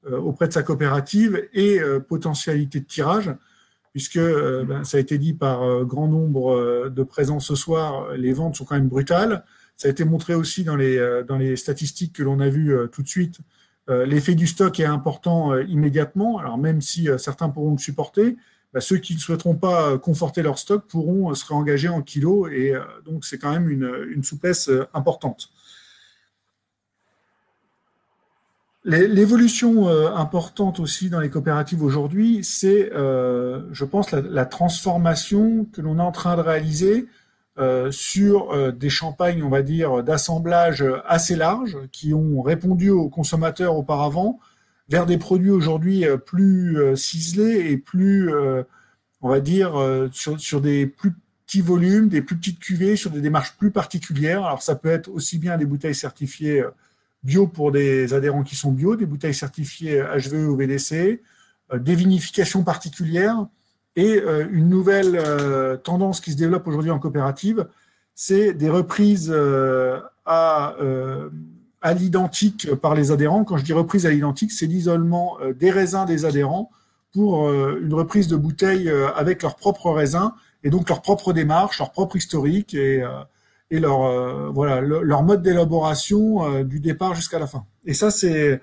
auprès de sa coopérative et potentialité de tirage, puisque ça a été dit par grand nombre de présents ce soir, les ventes sont quand même brutales. Ça a été montré aussi dans les statistiques que l'on a vues tout de suite. L'effet du stock est important immédiatement, alors même si certains pourront le supporter, ceux qui ne souhaiteront pas conforter leur stock pourront se réengager en kilos et donc c'est quand même une souplesse importante. L'évolution importante aussi dans les coopératives aujourd'hui, c'est, je pense, la transformation que l'on est en train de réaliser sur des champagnes, on va dire, d'assemblage assez larges, qui ont répondu aux consommateurs auparavant, vers des produits aujourd'hui plus ciselés et plus, on va dire, sur des plus petits volumes, des plus petites cuvées, sur des démarches plus particulières. Alors ça peut être aussi bien des bouteilles certifiées bio pour des adhérents qui sont bio, des bouteilles certifiées HVE ou VDC, des vinifications particulières et une nouvelle tendance qui se développe aujourd'hui en coopérative, c'est des reprises à l'identique par les adhérents. Quand je dis reprise à l'identique, c'est l'isolement des raisins des adhérents pour une reprise de bouteilles avec leurs propres raisins et donc leur propre démarche, leur propre historique et leur mode d'élaboration du départ jusqu'à la fin. Et ça, c'est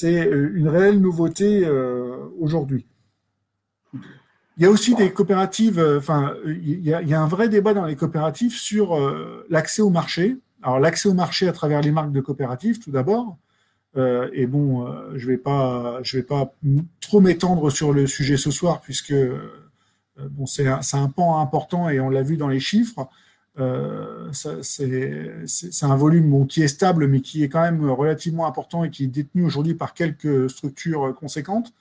une réelle nouveauté aujourd'hui. Il y a aussi des coopératives, il y a un vrai débat dans les coopératives sur l'accès au marché. Alors, l'accès au marché à travers les marques de coopératives, tout d'abord. Je vais pas trop m'étendre sur le sujet ce soir, puisque c'est un pan important et on l'a vu dans les chiffres. C'est un volume qui est stable, mais qui est quand même relativement important et qui est détenu aujourd'hui par quelques structures conséquentes.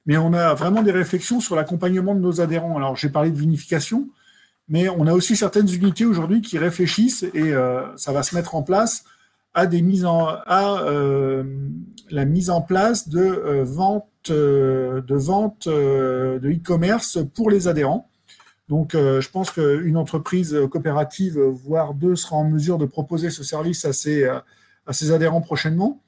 Mais on a vraiment des réflexions sur l'accompagnement de nos adhérents. Alors, j'ai parlé de vinification, mais on a aussi certaines unités aujourd'hui qui réfléchissent et ça va se mettre en place à la mise en place de vente de e-commerce pour les adhérents. Donc, je pense qu'une entreprise coopérative, voire deux, sera en mesure de proposer ce service à ses adhérents prochainement.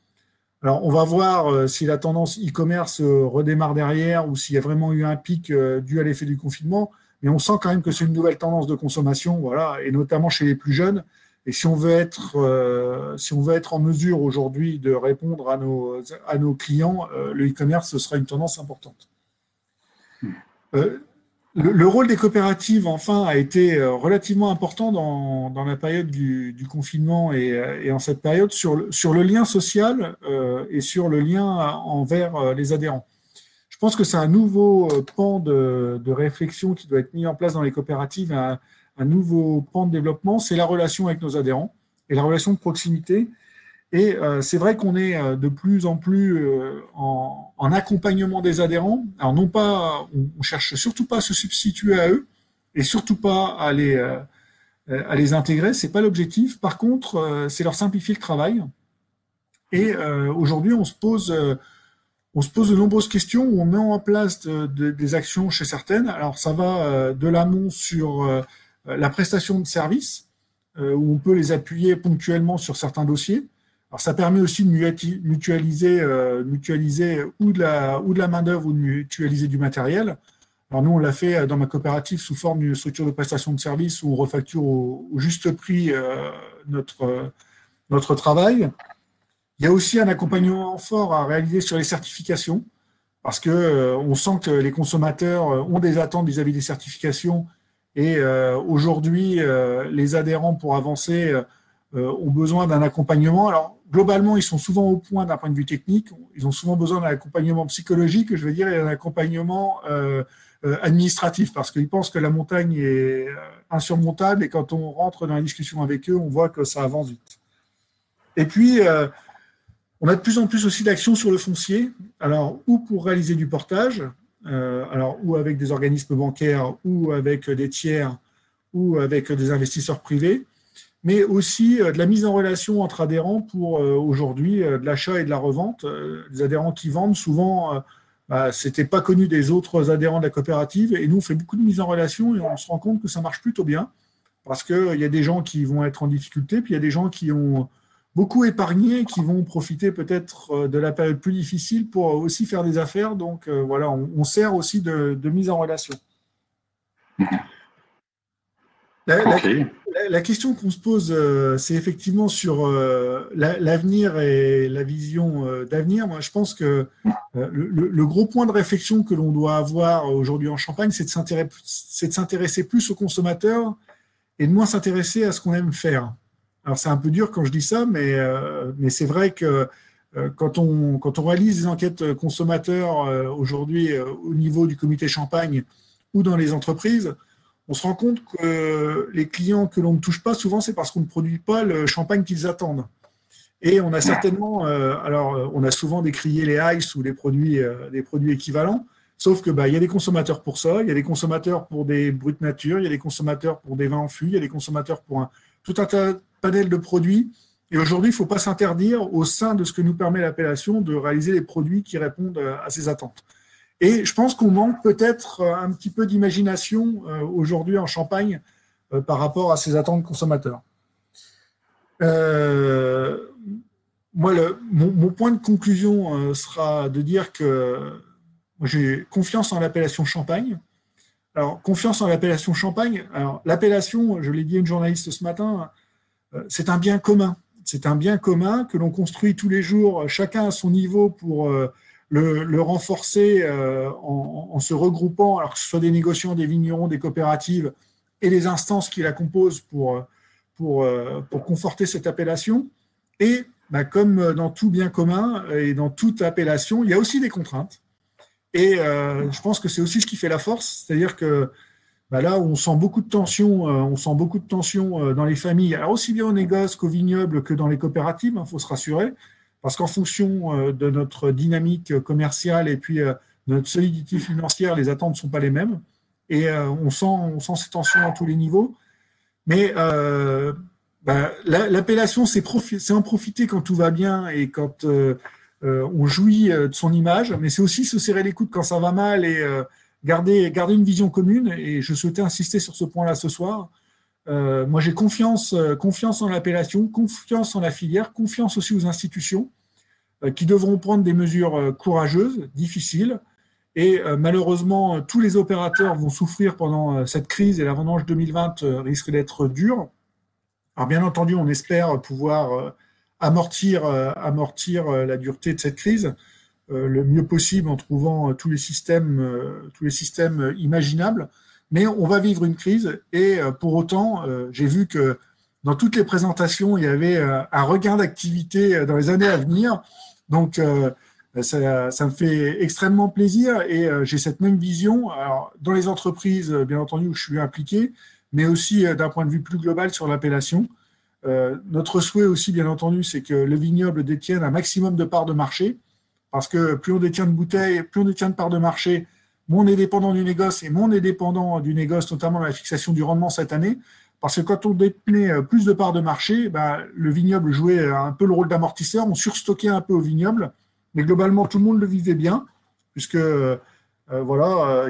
Alors, on va voir si la tendance e-commerce redémarre derrière ou s'il y a vraiment eu un pic dû à l'effet du confinement. Mais on sent quand même que c'est une nouvelle tendance de consommation, voilà, et notamment chez les plus jeunes. Et si on veut être en mesure aujourd'hui de répondre à nos clients, le e-commerce, ce sera une tendance importante. Le rôle des coopératives, enfin, a été relativement important dans la période du confinement et en cette période sur le lien social et sur le lien envers les adhérents. Je pense que c'est un nouveau pan de réflexion qui doit être mis en place dans les coopératives, un nouveau pan de développement, c'est la relation avec nos adhérents et la relation de proximité. Et c'est vrai qu'on est de plus en plus en accompagnement des adhérents. Alors non pas, on cherche surtout pas à se substituer à eux et surtout pas à les intégrer. C'est pas l'objectif. Par contre, c'est leur simplifier le travail. Et aujourd'hui, on se pose de nombreuses questions où on met en place des actions chez certaines. Alors ça va de l'amont sur la prestation de services où on peut les appuyer ponctuellement sur certains dossiers. Alors, ça permet aussi de mutualiser ou de la main-d'œuvre ou de mutualiser du matériel. Alors, nous, on l'a fait dans ma coopérative sous forme d'une structure de prestation de service où on refacture au juste prix notre travail. Il y a aussi un accompagnement fort à réaliser sur les certifications parce que on sent que les consommateurs ont des attentes vis-à-vis des certifications et aujourd'hui, les adhérents pour avancer ont besoin d'un accompagnement. Alors, globalement, ils sont souvent au point d'un point de vue technique. Ils ont souvent besoin d'un accompagnement psychologique, je veux dire, et d'un accompagnement administratif, parce qu'ils pensent que la montagne est insurmontable, et quand on rentre dans la discussion avec eux, on voit que ça avance vite. Et puis, on a de plus en plus aussi d'actions sur le foncier, alors ou pour réaliser du portage, alors ou avec des organismes bancaires, ou avec des tiers, ou avec des investisseurs privés, mais aussi de la mise en relation entre adhérents pour aujourd'hui de l'achat et de la revente. Les adhérents qui vendent, souvent, c'était pas connu des autres adhérents de la coopérative, et nous, on fait beaucoup de mise en relation et on se rend compte que ça marche plutôt bien, parce qu'il y a des gens qui vont être en difficulté, puis il y a des gens qui ont beaucoup épargné, qui vont profiter peut-être de la période plus difficile pour aussi faire des affaires. Donc voilà, on sert aussi de mise en relation. La question qu'on se pose, c'est effectivement sur l'avenir et la vision d'avenir. Moi, je pense que le gros point de réflexion que l'on doit avoir aujourd'hui en Champagne, c'est de s'intéresser plus aux consommateurs et de moins s'intéresser à ce qu'on aime faire. Alors, c'est un peu dur quand je dis ça, mais c'est vrai que quand on réalise des enquêtes consommateurs aujourd'hui au niveau du comité Champagne ou dans les entreprises, on se rend compte que les clients que l'on ne touche pas, souvent, c'est parce qu'on ne produit pas le champagne qu'ils attendent. Et on a certainement, on a souvent décrié les ice ou des produits équivalents, sauf que il y a des consommateurs pour ça, il y a des consommateurs pour des brutes nature, il y a des consommateurs pour des vins en fût, il y a des consommateurs pour tout un tas de panel de produits. Et aujourd'hui, il ne faut pas s'interdire, au sein de ce que nous permet l'appellation, de réaliser les produits qui répondent à ces attentes. Et je pense qu'on manque peut-être un petit peu d'imagination aujourd'hui en Champagne par rapport à ces attentes consommateurs. Moi, mon point de conclusion sera de dire que j'ai confiance en l'appellation Champagne. Alors, confiance en l'appellation Champagne. Alors, l'appellation, je l'ai dit à une journaliste ce matin, c'est un bien commun. C'est un bien commun que l'on construit tous les jours, chacun à son niveau pour le renforcer en se regroupant, alors que ce soit des négociants, des vignerons, des coopératives et les instances qui la composent pour conforter cette appellation. Et comme dans tout bien commun et dans toute appellation, il y a aussi des contraintes. Et je pense que c'est aussi ce qui fait la force, c'est-à-dire que là, on sent beaucoup de tensions, dans les familles, alors aussi bien au négoce qu'au vignoble que dans les coopératives, il faut se rassurer. Parce qu'en fonction de notre dynamique commerciale et puis de notre solidité financière, les attentes ne sont pas les mêmes. Et on sent ces tensions à tous les niveaux. Mais l'appellation, c'est en profiter quand tout va bien et quand on jouit de son image. Mais c'est aussi se serrer les coudes quand ça va mal et garder une vision commune. Et je souhaitais insister sur ce point-là ce soir. Moi, j'ai confiance en l'appellation, confiance en la filière, confiance aussi aux institutions qui devront prendre des mesures courageuses, difficiles. Et malheureusement, tous les opérateurs vont souffrir pendant cette crise et la vendange 2020 risque d'être dure. Alors, bien entendu, on espère pouvoir amortir la dureté de cette crise. le mieux possible en trouvant tous les systèmes imaginables. Mais on va vivre une crise et pour autant, j'ai vu que dans toutes les présentations, il y avait un regain d'activité dans les années à venir. Donc, ça me fait extrêmement plaisir et j'ai cette même vision. Alors, dans les entreprises, bien entendu, où je suis impliqué, mais aussi d'un point de vue plus global sur l'appellation. Notre souhait aussi, bien entendu, c'est que le vignoble détienne un maximum de parts de marché, parce que plus on détient de bouteilles, plus on détient de parts de marché, moins on est dépendant du négoce, et moins on est dépendant du négoce, notamment dans la fixation du rendement cette année, parce que quand on détenait plus de parts de marché, le vignoble jouait un peu le rôle d'amortisseur, on surstockait un peu au vignoble, mais globalement, tout le monde le vivait bien, puisque alors,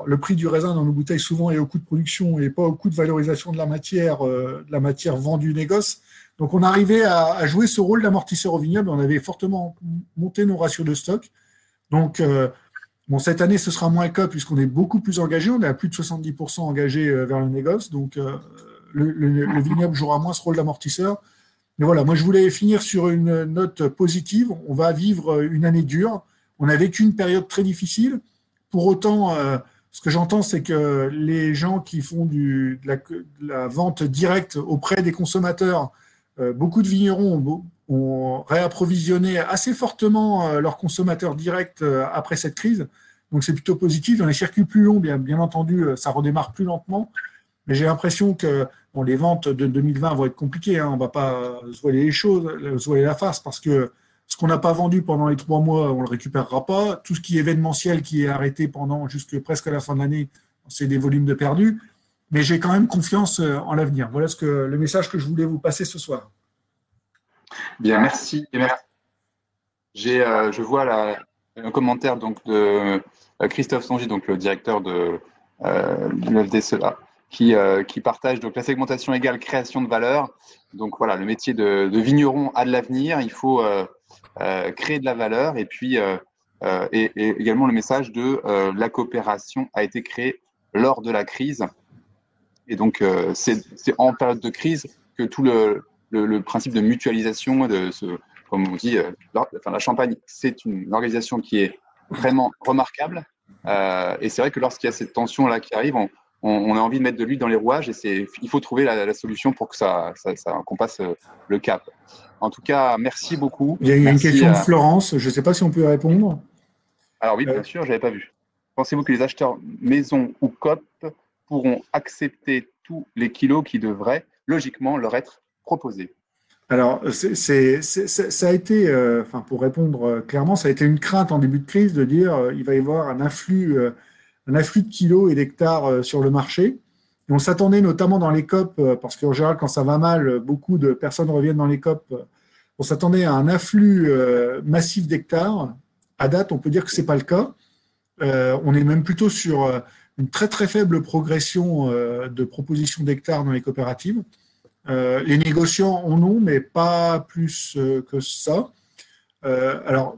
le prix du raisin dans nos bouteilles souvent est au coût de production et pas au coût de valorisation de la matière vendue négoce. Donc, on arrivait à jouer ce rôle d'amortisseur au vignoble. On avait fortement monté nos ratios de stock. Donc, cette année, ce sera moins le cas puisqu'on est beaucoup plus engagé. On est à plus de 70% engagé vers le négoce. Donc, le vignoble jouera moins ce rôle d'amortisseur. Mais voilà, moi, je voulais finir sur une note positive. On va vivre une année dure. On a vécu une période très difficile. Pour autant, ce que j'entends, c'est que les gens qui font de la vente directe auprès des consommateurs, beaucoup de vignerons ont réapprovisionné assez fortement leurs consommateurs directs après cette crise. Donc, c'est plutôt positif. Dans les circuits plus longs, bien entendu, ça redémarre plus lentement. Mais j'ai l'impression que les ventes de 2020 vont être compliquées. On ne va pas se voiler la face, parce que ce qu'on n'a pas vendu pendant les 3 mois, on ne le récupérera pas. Tout ce qui est événementiel qui est arrêté pendant jusqu'à presque la fin de l'année, c'est des volumes de perdus. Mais j'ai quand même confiance en l'avenir. Voilà le message que je voulais vous passer ce soir. Bien, merci. Je vois un commentaire donc, de Christophe Songy, donc le directeur de l'FDSEA, qui partage donc la segmentation égale création de valeur. Donc voilà, le métier de vigneron a de l'avenir. Il faut créer de la valeur et puis et également le message de la coopération a été créée lors de la crise. Et donc c'est en période de crise que tout le principe de mutualisation, comme on dit, la Champagne, c'est une organisation qui est vraiment remarquable. Et c'est vrai que lorsqu'il y a cette tension-là qui arrive, on a envie de mettre de l'huile dans les rouages et il faut trouver la solution pour que qu'on passe le cap. En tout cas, merci beaucoup. Il y a une question de Florence, je ne sais pas si on peut répondre. Alors oui, bien sûr, je n'avais pas vu. Pensez-vous que les acheteurs maison ou coop pourront accepter tous les kilos qui devraient logiquement leur être proposés? Alors, ça a été, pour répondre clairement, ça a été une crainte en début de crise de dire il va y avoir un afflux de kilos et d'hectares sur le marché. Et on s'attendait notamment dans les COP, parce qu'en général, quand ça va mal, beaucoup de personnes reviennent dans les COP. On s'attendait à un afflux massif d'hectares. À date, on peut dire que ce n'est pas le cas. On est même plutôt sur une très très faible progression de propositions d'hectares dans les coopératives. Les négociants en ont, mais pas plus que ça. Alors,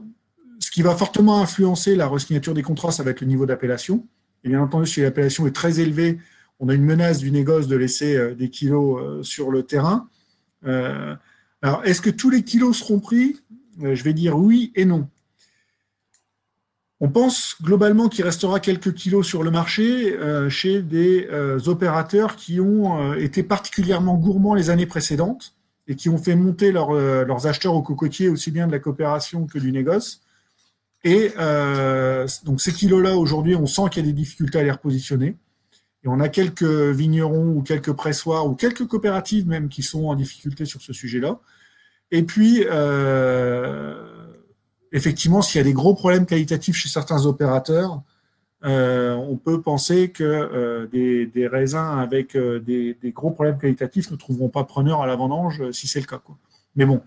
ce qui va fortement influencer la resignature des contrats, ça va être le niveau d'appellation. Et bien entendu, si l'appellation est très élevée, on a une menace du négoce de laisser des kilos sur le terrain. Alors, est-ce que tous les kilos seront pris? Je vais dire oui et non. On pense globalement qu'il restera quelques kilos sur le marché chez des opérateurs qui ont été particulièrement gourmands les années précédentes et qui ont fait monter leurs acheteurs au cocotier aussi bien de la coopération que du négoce. Et donc ces kilos-là, aujourd'hui, on sent qu'il y a des difficultés à les repositionner. Et on a quelques vignerons ou quelques pressoirs ou quelques coopératives même qui sont en difficulté sur ce sujet-là. Et puis, effectivement, s'il y a des gros problèmes qualitatifs chez certains opérateurs, on peut penser que des raisins avec des gros problèmes qualitatifs ne trouveront pas preneur à la vendange si c'est le cas, quoi. Mais bon,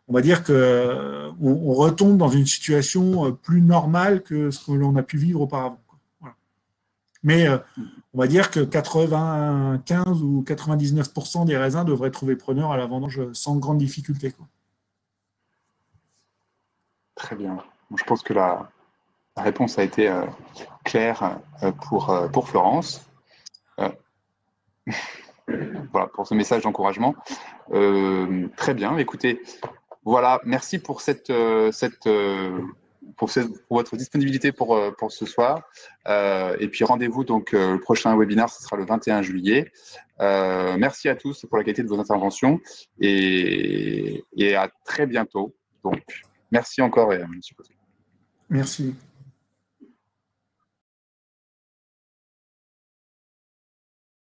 on va dire qu'on retombe dans une situation plus normale que ce que l'on a pu vivre auparavant, quoi. Voilà. Mais on va dire que 95 ou 99% des raisins devraient trouver preneur à la vendange sans grande difficulté, quoi. Très bien. Je pense que la réponse a été claire pour Florence. Voilà, pour ce message d'encouragement. Très bien. Écoutez, voilà, merci pour votre disponibilité pour ce soir. Et puis rendez-vous donc le prochain webinaire, ce sera le 21 juillet. Merci à tous pour la qualité de vos interventions et à très bientôt. Donc, merci encore, monsieur Potier. Merci.